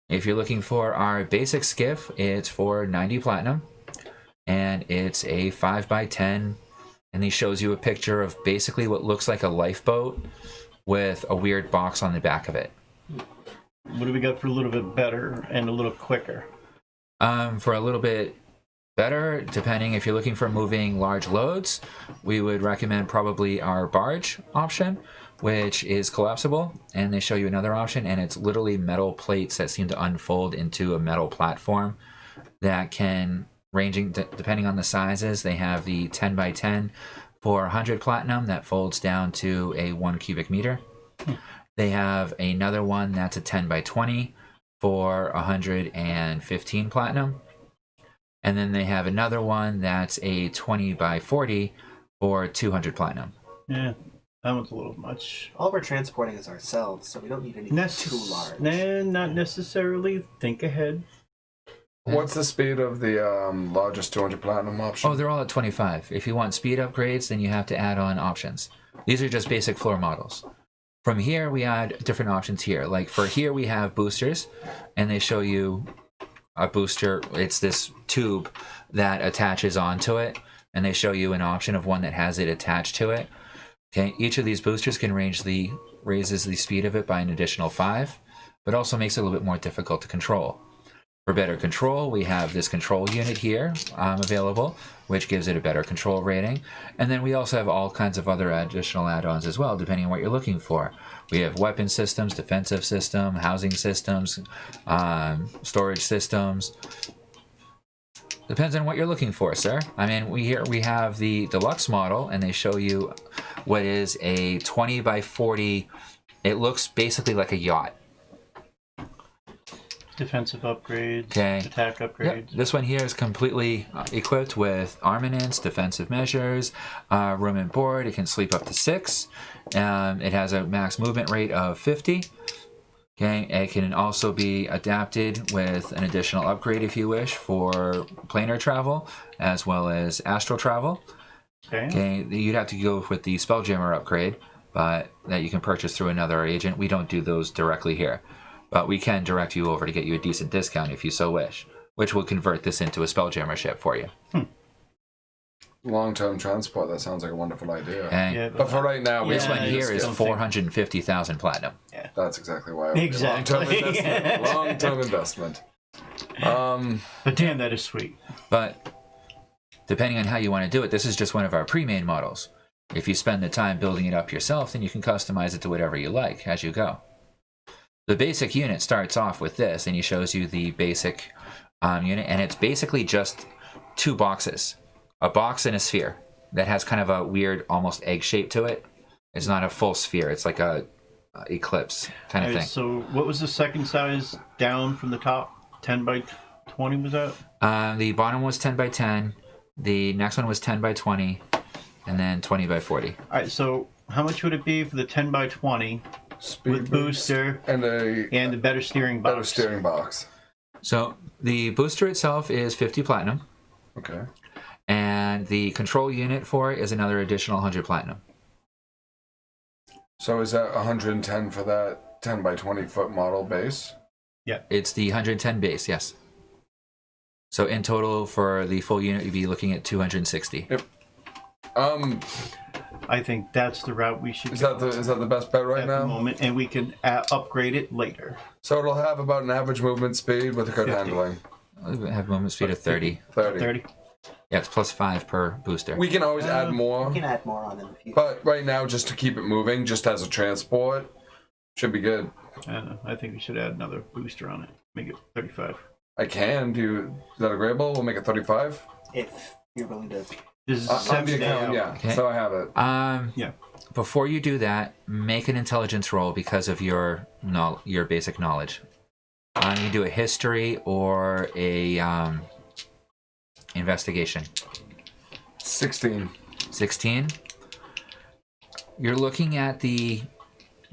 Speaker 1: if you're looking for our basic skiff, it's for 90 platinum. And it's a 5x10. And he shows you a picture of basically what looks like a lifeboat with a weird box on the back of it.
Speaker 2: What do we got for a little bit better and a little quicker?
Speaker 1: For a little bit better, depending if you're looking for moving large loads, we would recommend probably our barge option, which is collapsible. And they show you another option, and it's literally metal plates that seem to unfold into a metal platform that can, ranging depending on the sizes, they have the 10x10 for 100 platinum that folds down to a 1 cubic meter. They have another one that's a 10x20 for 115 platinum. And then they have another one that's a 20x40 for 200 platinum.
Speaker 2: Yeah, that one's a little much.
Speaker 4: All we're transporting is ourselves, so we don't need anything too large.
Speaker 2: Nah, not necessarily. Think ahead.
Speaker 3: What's the speed of the largest 200 platinum option?
Speaker 1: Oh, they're all at 25. If you want speed upgrades, then you have to add on options. These are just basic floor models. From here, we add different options here. Like for here, we have boosters, and they show you a booster. It's this tube that attaches onto it, and they show you an option of one that has it attached to it. Okay, each of these boosters can raises the speed of it by an additional 5, but also makes it a little bit more difficult to control. For better control, we have this control unit here available, which gives it a better control rating. And then we also have all kinds of other additional add-ons as well, depending on what you're looking for. We have weapon systems, defensive system, housing systems, storage systems. Depends on what you're looking for, sir. I mean, we have the deluxe model, and they show you what is a 20x40. It looks basically like a yacht.
Speaker 2: Defensive upgrades,
Speaker 1: Okay.
Speaker 2: attack upgrades.
Speaker 1: Yep. This one here is completely equipped with armaments, defensive measures, room and board. It can sleep up to 6. It has a max movement rate of 50. Okay, it can also be adapted with an additional upgrade if you wish for planar travel as well as astral travel. Okay, you'd have to go with the Spelljammer upgrade, but that you can purchase through another agent. We don't do those directly here. But we can direct you over to get you a decent discount if you so wish, which will convert this into a Spelljammer ship for you.
Speaker 3: Long-term transport, that sounds like a wonderful idea.
Speaker 1: Okay?
Speaker 2: Yeah,
Speaker 3: But for right now, we
Speaker 1: This one
Speaker 3: need
Speaker 1: here
Speaker 3: to
Speaker 1: is
Speaker 3: skip.
Speaker 1: 450,000 platinum.
Speaker 3: That's exactly why. I would do
Speaker 2: Exactly.
Speaker 3: Long-term investment. Long-term investment.
Speaker 2: But damn, that is sweet.
Speaker 1: But depending on how you want to do it, this is just one of our pre-made models. If you spend the time building it up yourself, then you can customize it to whatever you like as you go. The basic unit starts off with this, and he shows you the basic unit, and it's basically just 2 boxes. A box and a sphere that has kind of a weird, almost egg shape to it. It's not a full sphere. It's like a eclipse kind of thing.
Speaker 2: So what was the second size down from the top? 10 by 20 was that?
Speaker 1: The bottom was 10 by 10. The next one was 10 by 20. And then 20 by 40.
Speaker 2: All right, so how much would it be for the 10 by 20 with booster
Speaker 3: and
Speaker 2: the better steering box?
Speaker 3: better steering box.
Speaker 1: So the booster itself is 50 platinum.
Speaker 3: Okay.
Speaker 1: And the control unit for it is another additional 100 platinum.
Speaker 3: So is that 110 for that 10 by 20 foot model base?
Speaker 1: It's the 110 base, yes. So in total for the full unit, you'd be looking at 260.
Speaker 3: Yep.
Speaker 2: I think that's the route we should
Speaker 3: Is
Speaker 2: go
Speaker 3: that the best bet right
Speaker 2: at
Speaker 3: now?
Speaker 2: the moment, and we can upgrade it later.
Speaker 3: So it'll have about an average movement speed with a good
Speaker 2: 50.
Speaker 3: handling.
Speaker 1: I have movement speed of 30.
Speaker 3: 30.
Speaker 2: 30.
Speaker 1: Yeah, it's plus 5 per booster.
Speaker 3: We can always add more,
Speaker 4: We can add more on in the future.
Speaker 3: but right now, just to keep it moving, just as a transport, should be good.
Speaker 2: I think we should add another booster on it. Make it 35.
Speaker 3: I can do. Is that agreeable? We'll make it 35.
Speaker 4: If you're willing to.
Speaker 2: This is
Speaker 3: On
Speaker 2: 7
Speaker 3: the
Speaker 2: day
Speaker 3: account,
Speaker 2: out.
Speaker 3: yeah.
Speaker 1: Okay.
Speaker 3: So I have it.
Speaker 2: Yeah.
Speaker 1: Before you do that, make an intelligence roll because of your basic knowledge. You can do a history or a investigation.
Speaker 3: 16.
Speaker 1: 16. You're looking at the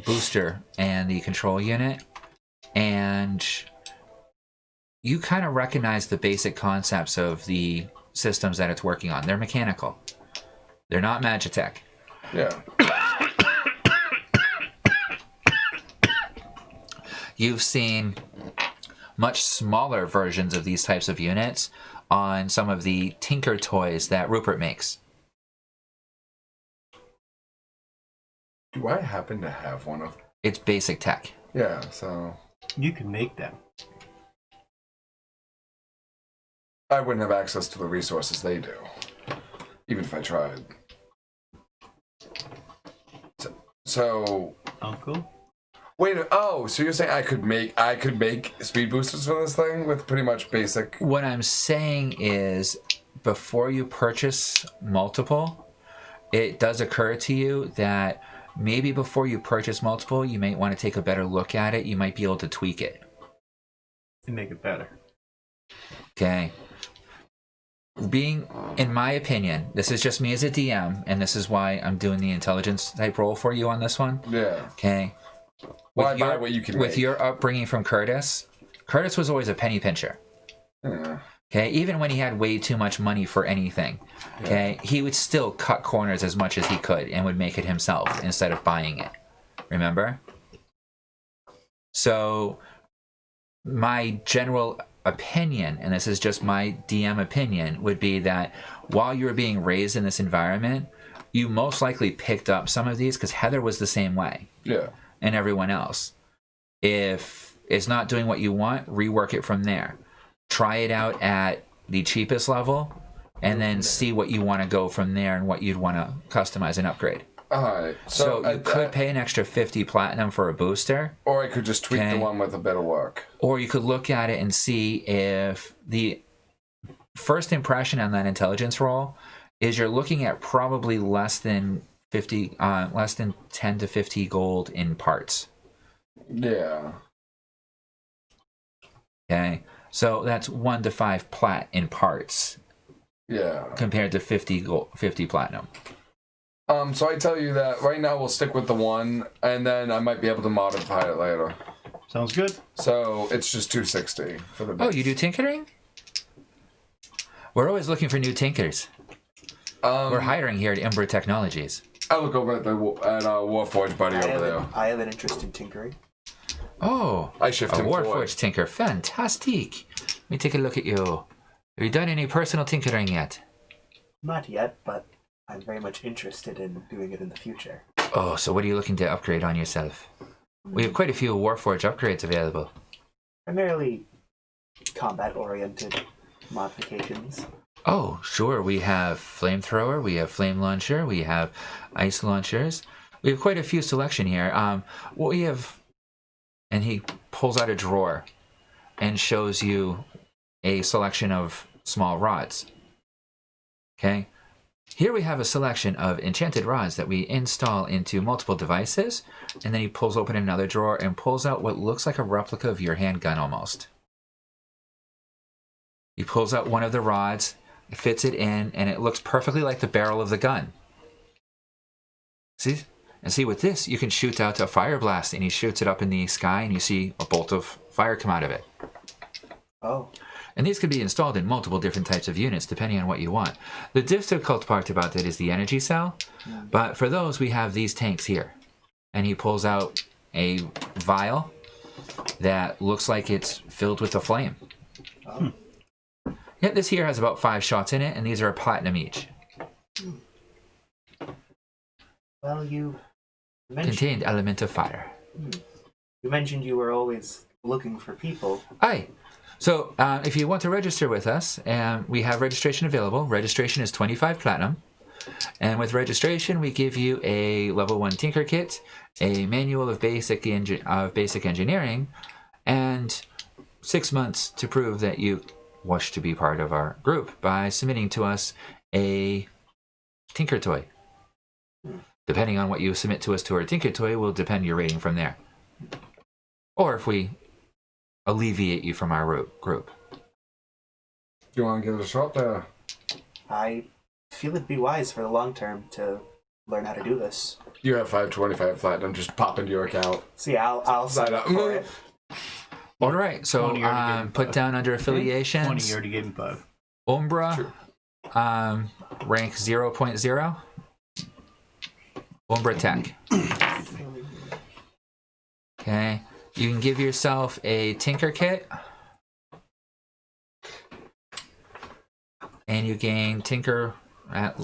Speaker 1: booster and the control unit, and you kind of recognize the basic concepts of the systems that it's working on. They're mechanical. They're not Magitech.
Speaker 3: Yeah.
Speaker 1: You've seen much smaller versions of these types of units on some of the Tinker toys that Rupert makes.
Speaker 3: Do I happen to have one of?
Speaker 1: It's basic tech.
Speaker 3: Yeah. So
Speaker 2: You can make them.
Speaker 3: I wouldn't have access to the resources they do, even if I tried. So
Speaker 2: Uncle?
Speaker 3: wait. Oh, so you're saying I could make speed boosters for this thing with pretty much basic?
Speaker 1: What I'm saying is, before you purchase multiple, it does occur to you that maybe before you purchase multiple, you might want to take a better look at it. You might be able to tweak it.
Speaker 2: And make it better.
Speaker 1: Okay. In my opinion, this is just me as a DM, and this is why I'm doing the intelligence type roll for you on this one.
Speaker 3: Yeah.
Speaker 1: Okay.
Speaker 3: Why buy what you can
Speaker 1: With
Speaker 3: make?
Speaker 1: your upbringing from Curtis was always a penny pincher.
Speaker 3: Yeah.
Speaker 1: Okay, even when he had way too much money for anything, okay, he would still cut corners as much as he could and would make it himself instead of buying it. Remember? So, my general opinion, and this is just my DM opinion, would be that while you were being raised in this environment, you most likely picked up some of these because Heather was the same way.
Speaker 3: Yeah.
Speaker 1: And everyone else. If it's not doing what you want, rework it from there. Try it out at the cheapest level, and then see what you want to go from there and what you'd want to customize and upgrade.
Speaker 3: Alright.
Speaker 1: So you could pay an extra 50 platinum for a booster,
Speaker 3: Or I could just tweak
Speaker 1: Okay.
Speaker 3: the one with a bit of work.
Speaker 1: or you could look at it and see if the first impression on that intelligence roll is you're looking at probably less than 10 to 50 gold in parts.
Speaker 3: Yeah.
Speaker 1: Okay, so that's 1 to 5 plat in parts
Speaker 3: Yeah.
Speaker 1: compared to 50 platinum.
Speaker 3: So I tell you that right now we'll stick with the one, and then I might be able to modify it later.
Speaker 2: Sounds good.
Speaker 3: So it's just 260 for the base.
Speaker 1: Oh, you do tinkering? We're always looking for new tinkers. We're hiring here at Ember Technologies.
Speaker 3: I look over at Warforged buddy over there.
Speaker 4: I have an interest in tinkering.
Speaker 1: Oh,
Speaker 3: I shift
Speaker 1: a
Speaker 3: him forward.
Speaker 1: Warforged tinker. Fantastic. Let me take a look at you. Have you done any personal tinkering yet?
Speaker 4: Not yet, but I'm very much interested in doing it in the future.
Speaker 1: Oh, so what are you looking to upgrade on yourself? We have quite a few Warforged upgrades available.
Speaker 4: Primarily combat-oriented modifications.
Speaker 1: Oh, sure. We have Flamethrower, we have Flame Launcher, we have Ice Launchers. We have quite a few selection here. What we have... And he pulls out a drawer and shows you a selection of small rods. Okay? Here we have a selection of enchanted rods that we install into multiple devices, and then he pulls open another drawer and pulls out what looks like a replica of your handgun almost. He pulls out one of the rods, fits it in, and it looks perfectly like the barrel of the gun. See? And see, with this, you can shoot out a fire blast, and he shoots it up in the sky, and you see a bolt of fire come out of it.
Speaker 4: Oh.
Speaker 1: And these can be installed in multiple different types of units, depending on what you want. The difficult part about that is the energy cell, but for those, we have these tanks here. And he pulls out a vial that looks like it's filled with a flame.
Speaker 4: Oh.
Speaker 1: Yeah, this here has about 5 shots in it, and these are a platinum each.
Speaker 4: Well, you mentioned...
Speaker 1: Contained element of fire.
Speaker 4: You mentioned you were always looking for people.
Speaker 1: Aye. So, if you want to register with us, we have registration available. Registration is 25 platinum. And with registration, we give you a level 1 Tinker Kit, a manual of basic engineering, and 6 months to prove that you wish to be part of our group by submitting to us a Tinker Toy. Depending on what you submit to us to our Tinker Toy will depend your rating from there. Or if we alleviate you from our group.
Speaker 3: Do you want to give it a shot there?
Speaker 4: I feel it'd be wise for the long term to learn how to do this.
Speaker 3: You have 525 platinum just pop into your account.
Speaker 4: So yeah, I'll sign up for it.
Speaker 1: All right, so
Speaker 2: 20 already gave him
Speaker 1: put
Speaker 2: 5.
Speaker 1: down under affiliations.
Speaker 2: 20, you already gave him 5.
Speaker 1: Umbra,
Speaker 3: Sure.
Speaker 1: rank 0.0. Umbra Tech. Okay, you can give yourself a Tinker Kit. And you gain Tinker at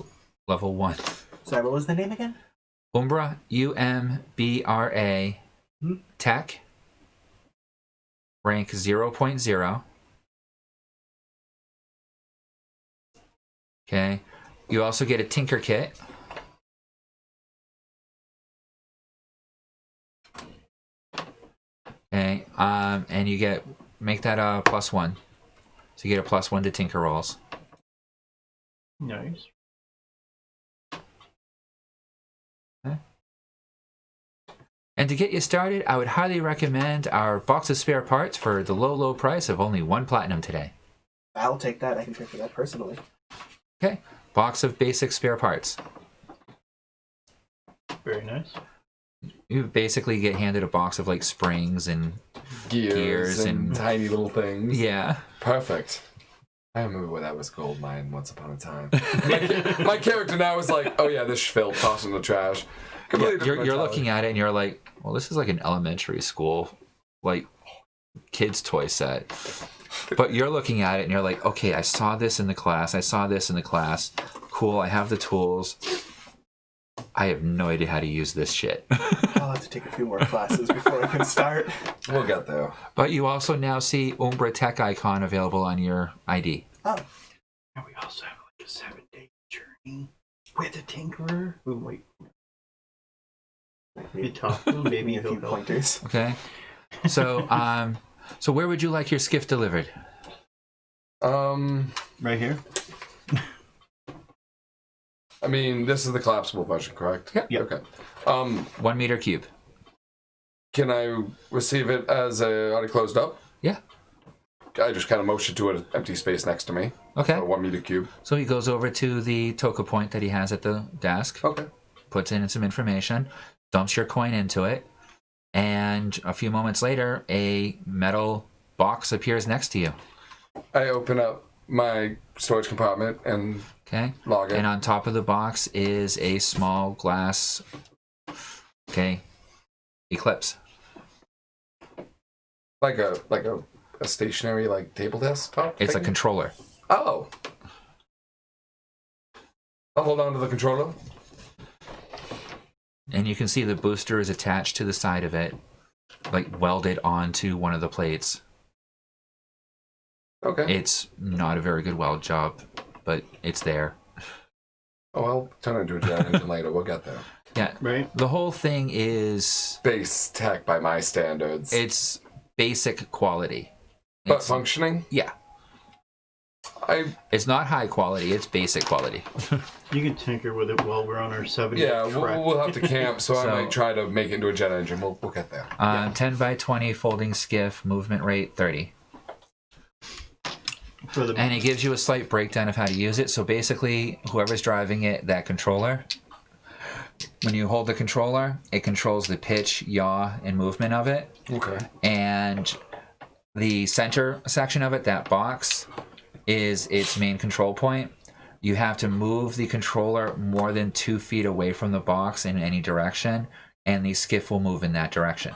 Speaker 1: level 1.
Speaker 4: Sorry, what was the name again?
Speaker 1: Umbra, U-M-B-R-A, Tech, rank 0.0. Okay. You also get a Tinker Kit. Okay. And you make that a +1. So you get a +1 to Tinker rolls.
Speaker 2: Nice.
Speaker 1: And to get you started, I would highly recommend our box of spare parts for the low, low price of only 1 platinum today.
Speaker 4: I'll take that. I can pay for that personally.
Speaker 1: Okay, box of basic spare parts.
Speaker 2: Very nice.
Speaker 1: You basically get handed a box of like springs and
Speaker 3: Gears and
Speaker 1: and-
Speaker 3: tiny little things.
Speaker 1: yeah.
Speaker 3: Perfect. I remember where that was gold mine once upon a time. My character now is like, oh yeah, this filth tossed in the trash. Completely
Speaker 1: You're
Speaker 3: different
Speaker 1: looking at it and you're like, well, this is like an elementary school like kids toy set. But you're looking at it and you're like, okay, I saw this in the class. I saw this in the class. Cool, I have the tools. I have no idea how to use this shit.
Speaker 4: I'll have to take a few more classes before I can start.
Speaker 3: We'll get there.
Speaker 1: But you also now see Umbra Tech icon available on your ID.
Speaker 4: Oh,
Speaker 2: And we also have like a 7-day journey with a tinkerer. Oh, wait. You talk to him, maybe
Speaker 4: a few
Speaker 2: he'll help.
Speaker 4: pointers.
Speaker 1: Okay. So so where would you like your skiff delivered?
Speaker 2: Right here?
Speaker 3: I mean, this is the collapsible version, correct?
Speaker 1: Yep.
Speaker 2: Yep.
Speaker 3: Okay.
Speaker 1: 1 meter cube.
Speaker 3: Can I receive it as already closed up?
Speaker 1: Yeah.
Speaker 3: I just kind of motion to an empty space next to me.
Speaker 1: Okay.
Speaker 3: A 1 meter cube.
Speaker 1: So he goes over to the Toka point that he has at the desk,
Speaker 3: Okay.
Speaker 1: puts in some information, dumps your coin into it, and a few moments later, a metal box appears next to you.
Speaker 3: I open up my storage compartment and
Speaker 1: Okay.
Speaker 3: log in.
Speaker 1: And on top of the box is a small glass, okay, eclipse.
Speaker 3: like a stationary like table desktop.
Speaker 1: It's a
Speaker 3: thing?
Speaker 1: controller.
Speaker 3: Oh. I'll hold on to the controller.
Speaker 1: And you can see the booster is attached to the side of it, like welded onto one of the plates.
Speaker 3: Okay.
Speaker 1: It's not a very good weld job, but it's there.
Speaker 3: Oh, I'll turn it into a jet engine later. We'll get there.
Speaker 1: Yeah.
Speaker 2: Right.
Speaker 1: The whole thing is
Speaker 3: Space tech by my standards.
Speaker 1: it's basic quality.
Speaker 3: But
Speaker 1: It's-
Speaker 3: functioning?
Speaker 1: Yeah. It's not high quality, it's basic quality.
Speaker 2: You can tinker with it while we're on our 70.
Speaker 3: Yeah,
Speaker 2: track.
Speaker 3: we'll have to camp, so I
Speaker 1: So-
Speaker 3: might try to make it into a jet engine. We'll get there.
Speaker 1: 10 by 20 folding skiff, movement rate 30.
Speaker 2: For the
Speaker 1: And it gives you a slight breakdown of how to use it. So basically, whoever's driving it, that controller, when you hold the controller, it controls the pitch, yaw, and movement of it.
Speaker 3: Okay.
Speaker 1: And the center section of it, that box, is its main control point. You have to move the controller more than 2 feet away from the box in any direction, and the skiff will move in that direction.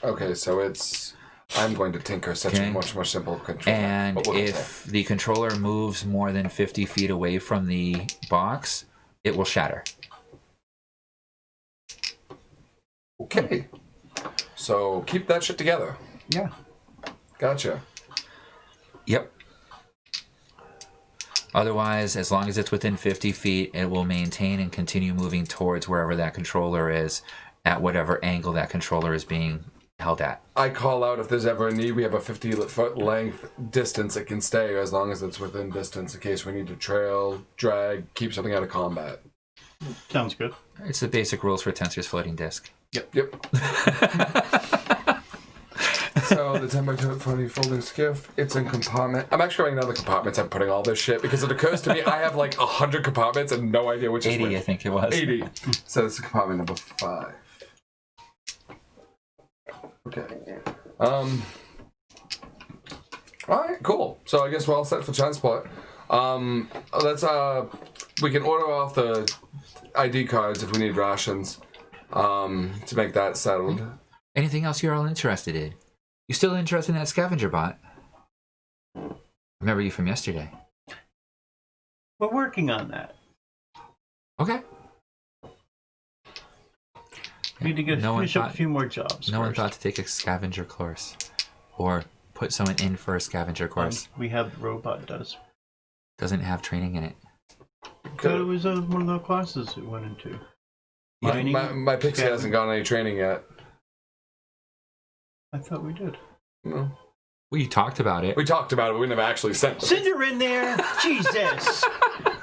Speaker 3: Okay, so it's... I'm going to tinker such
Speaker 1: Okay.
Speaker 3: a much more simple control.
Speaker 1: And
Speaker 3: But we'll get
Speaker 1: if the controller moves more than 50 feet away from the box, it will shatter.
Speaker 3: there. Okay. So keep that shit together.
Speaker 1: Yeah.
Speaker 3: Gotcha.
Speaker 1: Yep. Otherwise, as long as it's within 50 feet, it will maintain and continue moving towards wherever that controller is at whatever angle that controller is being held at.
Speaker 3: I call out if there's ever a need. We have a 50-foot length distance it can stay as long as it's within distance in case we need to trail, drag, keep something out of combat.
Speaker 2: Sounds good.
Speaker 1: It's the basic rules for Tensor's floating disk.
Speaker 3: Yep. So the 10 by 20 folding skiff, it's in compartment. I'm actually going into other compartments. I'm putting all this shit because it occurs to me I have like 100 compartments and no idea which is
Speaker 1: 80, I
Speaker 3: which.
Speaker 1: think it was.
Speaker 3: 80. So this is compartment number 5. Okay. All right, cool. So I guess we're all set for transport. Let's we can order off the ID cards if we need rations. To make that settled.
Speaker 1: Anything else you're all interested in? You still interested in that scavenger bot? Remember you from yesterday.
Speaker 2: We're working on that.
Speaker 1: Okay.
Speaker 2: We need to get
Speaker 1: No one
Speaker 2: finish up
Speaker 1: thought-
Speaker 2: a few more jobs.
Speaker 1: No one
Speaker 2: first.
Speaker 1: thought to take a scavenger course. Or put someone in for a scavenger course.
Speaker 2: We have the robot does.
Speaker 1: Doesn't have training in it.
Speaker 2: But it was one of the classes it went into. Mining?
Speaker 3: My pixie
Speaker 2: Scavenger?
Speaker 3: hasn't gotten any training yet.
Speaker 2: I thought we did.
Speaker 3: No.
Speaker 1: Well, you talked about it.
Speaker 3: We talked about it, but we never actually sent
Speaker 2: Send
Speaker 3: them.
Speaker 2: her in there! Jesus!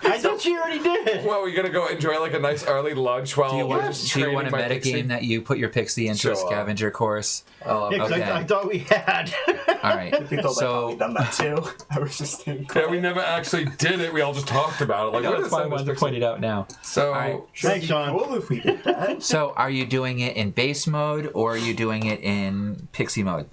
Speaker 2: I thought she already did!
Speaker 3: Well, we're gonna go enjoy like a nice early lunch while
Speaker 1: Do you
Speaker 3: we're
Speaker 1: want,
Speaker 3: just
Speaker 1: do you
Speaker 3: training
Speaker 1: want a
Speaker 3: my
Speaker 1: metagame
Speaker 3: pixie.
Speaker 1: that you put your pixie into a
Speaker 3: Sure.
Speaker 1: scavenger course?
Speaker 2: Yeah, 'cause
Speaker 1: Okay.
Speaker 2: I thought we had.
Speaker 1: All right.
Speaker 4: I think they'll
Speaker 1: So-
Speaker 4: probably done that too. I was just thinking.
Speaker 3: Yeah, we never actually did it. We all just talked about it. Like, what is this pixie?
Speaker 1: it out now.
Speaker 3: So,
Speaker 1: right.
Speaker 2: Thanks, Sean.
Speaker 4: Cool if we did that.
Speaker 1: So, are you doing it in base mode, or are you doing it in pixie mode,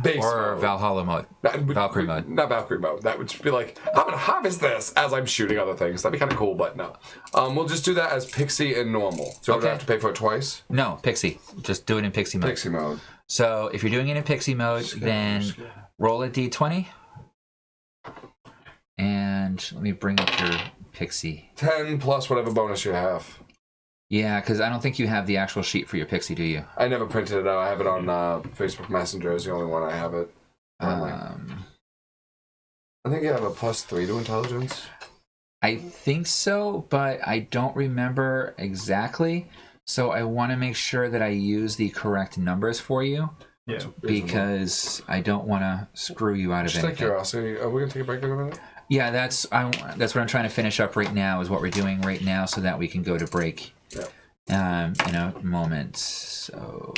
Speaker 3: base
Speaker 1: or
Speaker 3: mode.
Speaker 1: Valhalla mode? Valkyrie mode.
Speaker 3: Not Valkyrie mode. That would just be like, I'm gonna harvest this as I'm shooting other things. That'd be kind of cool, but no. We'll just do that as pixie and normal. So we
Speaker 1: Okay.
Speaker 3: don't have to pay for it twice.
Speaker 1: No, pixie. Just do it in pixie mode.
Speaker 3: Pixie mode.
Speaker 1: So, if you're doing it in pixie mode, then roll a d20. And let me bring up your pixie.
Speaker 3: 10 plus whatever bonus you have.
Speaker 1: Yeah, because I don't think you have the actual sheet for your pixie, do you?
Speaker 3: I never printed it out. I have it on Facebook Messenger. Is the only one I have it. I think you have a +3 to intelligence.
Speaker 1: I think so, but I don't remember exactly. So I want to make sure that I use the correct numbers for you,
Speaker 2: Yeah.
Speaker 1: because I don't want to screw you out of
Speaker 3: Just out of
Speaker 1: anything.
Speaker 3: curiosity, are we gonna take a break in a minute?
Speaker 1: Yeah, that's what I'm trying to finish up right now, is what we're doing right now, so that we can go to break in a moment. So,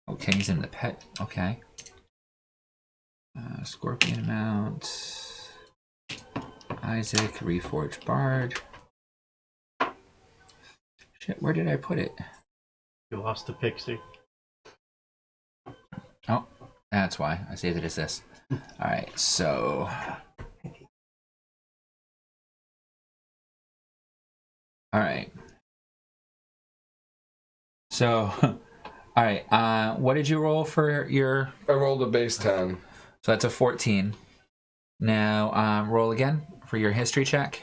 Speaker 1: okay, he's in the pet. Okay. Scorpion mount. Isaac, Reforged Bard. Shit, where did I put it?
Speaker 2: You lost the pixie.
Speaker 1: Oh, that's why. I saved it as this. Alright, so... Alright. So, alright, what did you roll for your...
Speaker 3: I rolled a base 10.
Speaker 1: So that's a 14. Now, roll again for your history check.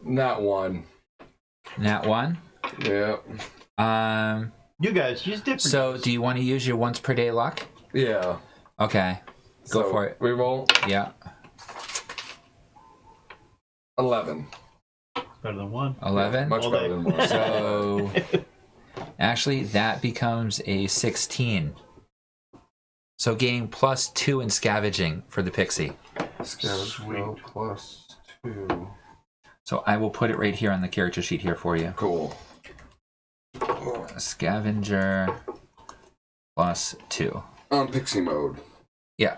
Speaker 3: Not one.
Speaker 1: Nat 1.
Speaker 3: Yep.
Speaker 2: You guys use different.
Speaker 1: So, do you want to use your once per day luck?
Speaker 3: Yeah.
Speaker 1: Okay. Go
Speaker 3: So,
Speaker 1: for it.
Speaker 3: We roll
Speaker 1: Yeah.
Speaker 3: 11.
Speaker 2: Better than 1.
Speaker 1: 11.
Speaker 3: Much
Speaker 2: All
Speaker 3: better
Speaker 2: day.
Speaker 3: than one.
Speaker 1: So, actually, that becomes a 16. So, gain +2 in scavenging for the pixie.
Speaker 3: Scavenge plus 2.
Speaker 1: So, I will put it right here on the character sheet here for you.
Speaker 3: Cool.
Speaker 1: Scavenger +2.
Speaker 3: On pixie mode.
Speaker 1: Yeah.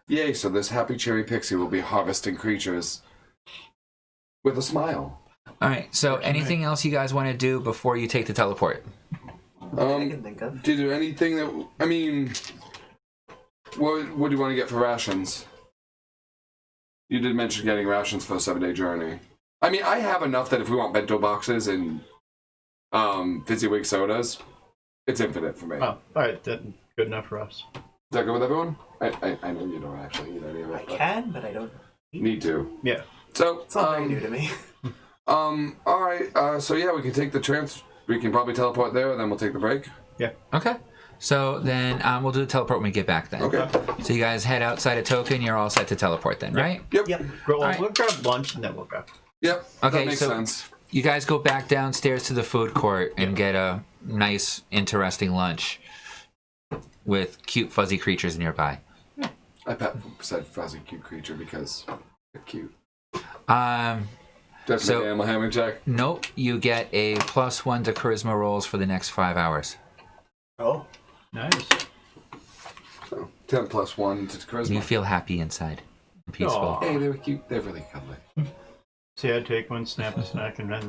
Speaker 3: Yay, so this happy cherry pixie will be harvesting creatures with a smile.
Speaker 1: All right. So, anything else you guys want to do before you take the teleport?
Speaker 4: I can think of.
Speaker 3: Did you anything that, I mean, what do you want to get for rations? You did mention getting rations for a 7-day journey. I mean, I have enough that if we want bento boxes and Fizzy-Wig sodas, it's infinite for me.
Speaker 2: Oh, alright, that's good enough for us.
Speaker 3: Is that good with everyone? I know you don't actually eat any of
Speaker 4: I
Speaker 3: it. But
Speaker 4: can, but I don't.
Speaker 3: need to.
Speaker 2: Yeah.
Speaker 3: So,
Speaker 4: It's not very new to me.
Speaker 3: alright, so yeah, we can take the we can probably teleport there, and then we'll take the break.
Speaker 1: Okay. So then we'll do the teleport when we get back then.
Speaker 3: Okay.
Speaker 1: So you guys head outside of Toka and you're all set to teleport then, right?
Speaker 3: Yep.
Speaker 4: Yep.
Speaker 1: Alright.
Speaker 2: We'll grab lunch and then we'll go.
Speaker 3: Yep.
Speaker 1: Okay,
Speaker 3: That makes
Speaker 1: so-
Speaker 3: sense.
Speaker 1: You guys go back downstairs to the food court and get a nice, interesting lunch with cute, fuzzy creatures nearby.
Speaker 3: Said fuzzy cute creature because they're cute.
Speaker 1: Um,
Speaker 3: Just
Speaker 1: So-
Speaker 3: make an animal handling check.
Speaker 1: nope, you get a +1 to charisma rolls for the next 5 hours.
Speaker 4: Oh.
Speaker 2: Nice.
Speaker 3: So 10 plus 1 to charisma.
Speaker 1: You feel happy inside and peaceful.
Speaker 2: Aw.
Speaker 3: Hey, they were cute. They're really cuddly.
Speaker 2: See, I'd take one, snap a snack, and then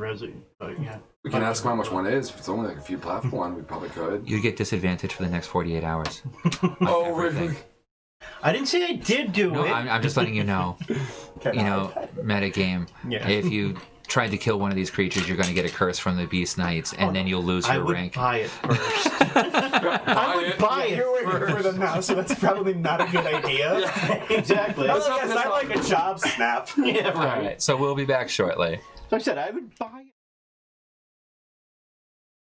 Speaker 2: but yeah.
Speaker 3: We can ask how much one is. If it's only like a few platform, we probably could.
Speaker 1: You get disadvantage for the next 48 hours.
Speaker 3: Oh,
Speaker 1: everything.
Speaker 3: really?
Speaker 2: I didn't say I did do
Speaker 1: No,
Speaker 2: it.
Speaker 1: I'm just letting you know. You know, metagame.
Speaker 2: Yeah.
Speaker 1: If you tried to kill one of these creatures, you're going to get a curse from the Beast Knights, and then you'll lose
Speaker 2: I
Speaker 1: your
Speaker 2: would
Speaker 1: rank.
Speaker 2: buy it first. I would buy it
Speaker 4: You're waiting
Speaker 2: first.
Speaker 4: for them now, so that's probably not a good idea.
Speaker 2: Exactly.
Speaker 4: Oh, yes, I like a job snap.
Speaker 2: Yeah,
Speaker 1: All
Speaker 2: right.
Speaker 1: right, so we'll be back shortly.
Speaker 2: So I said I would buy it.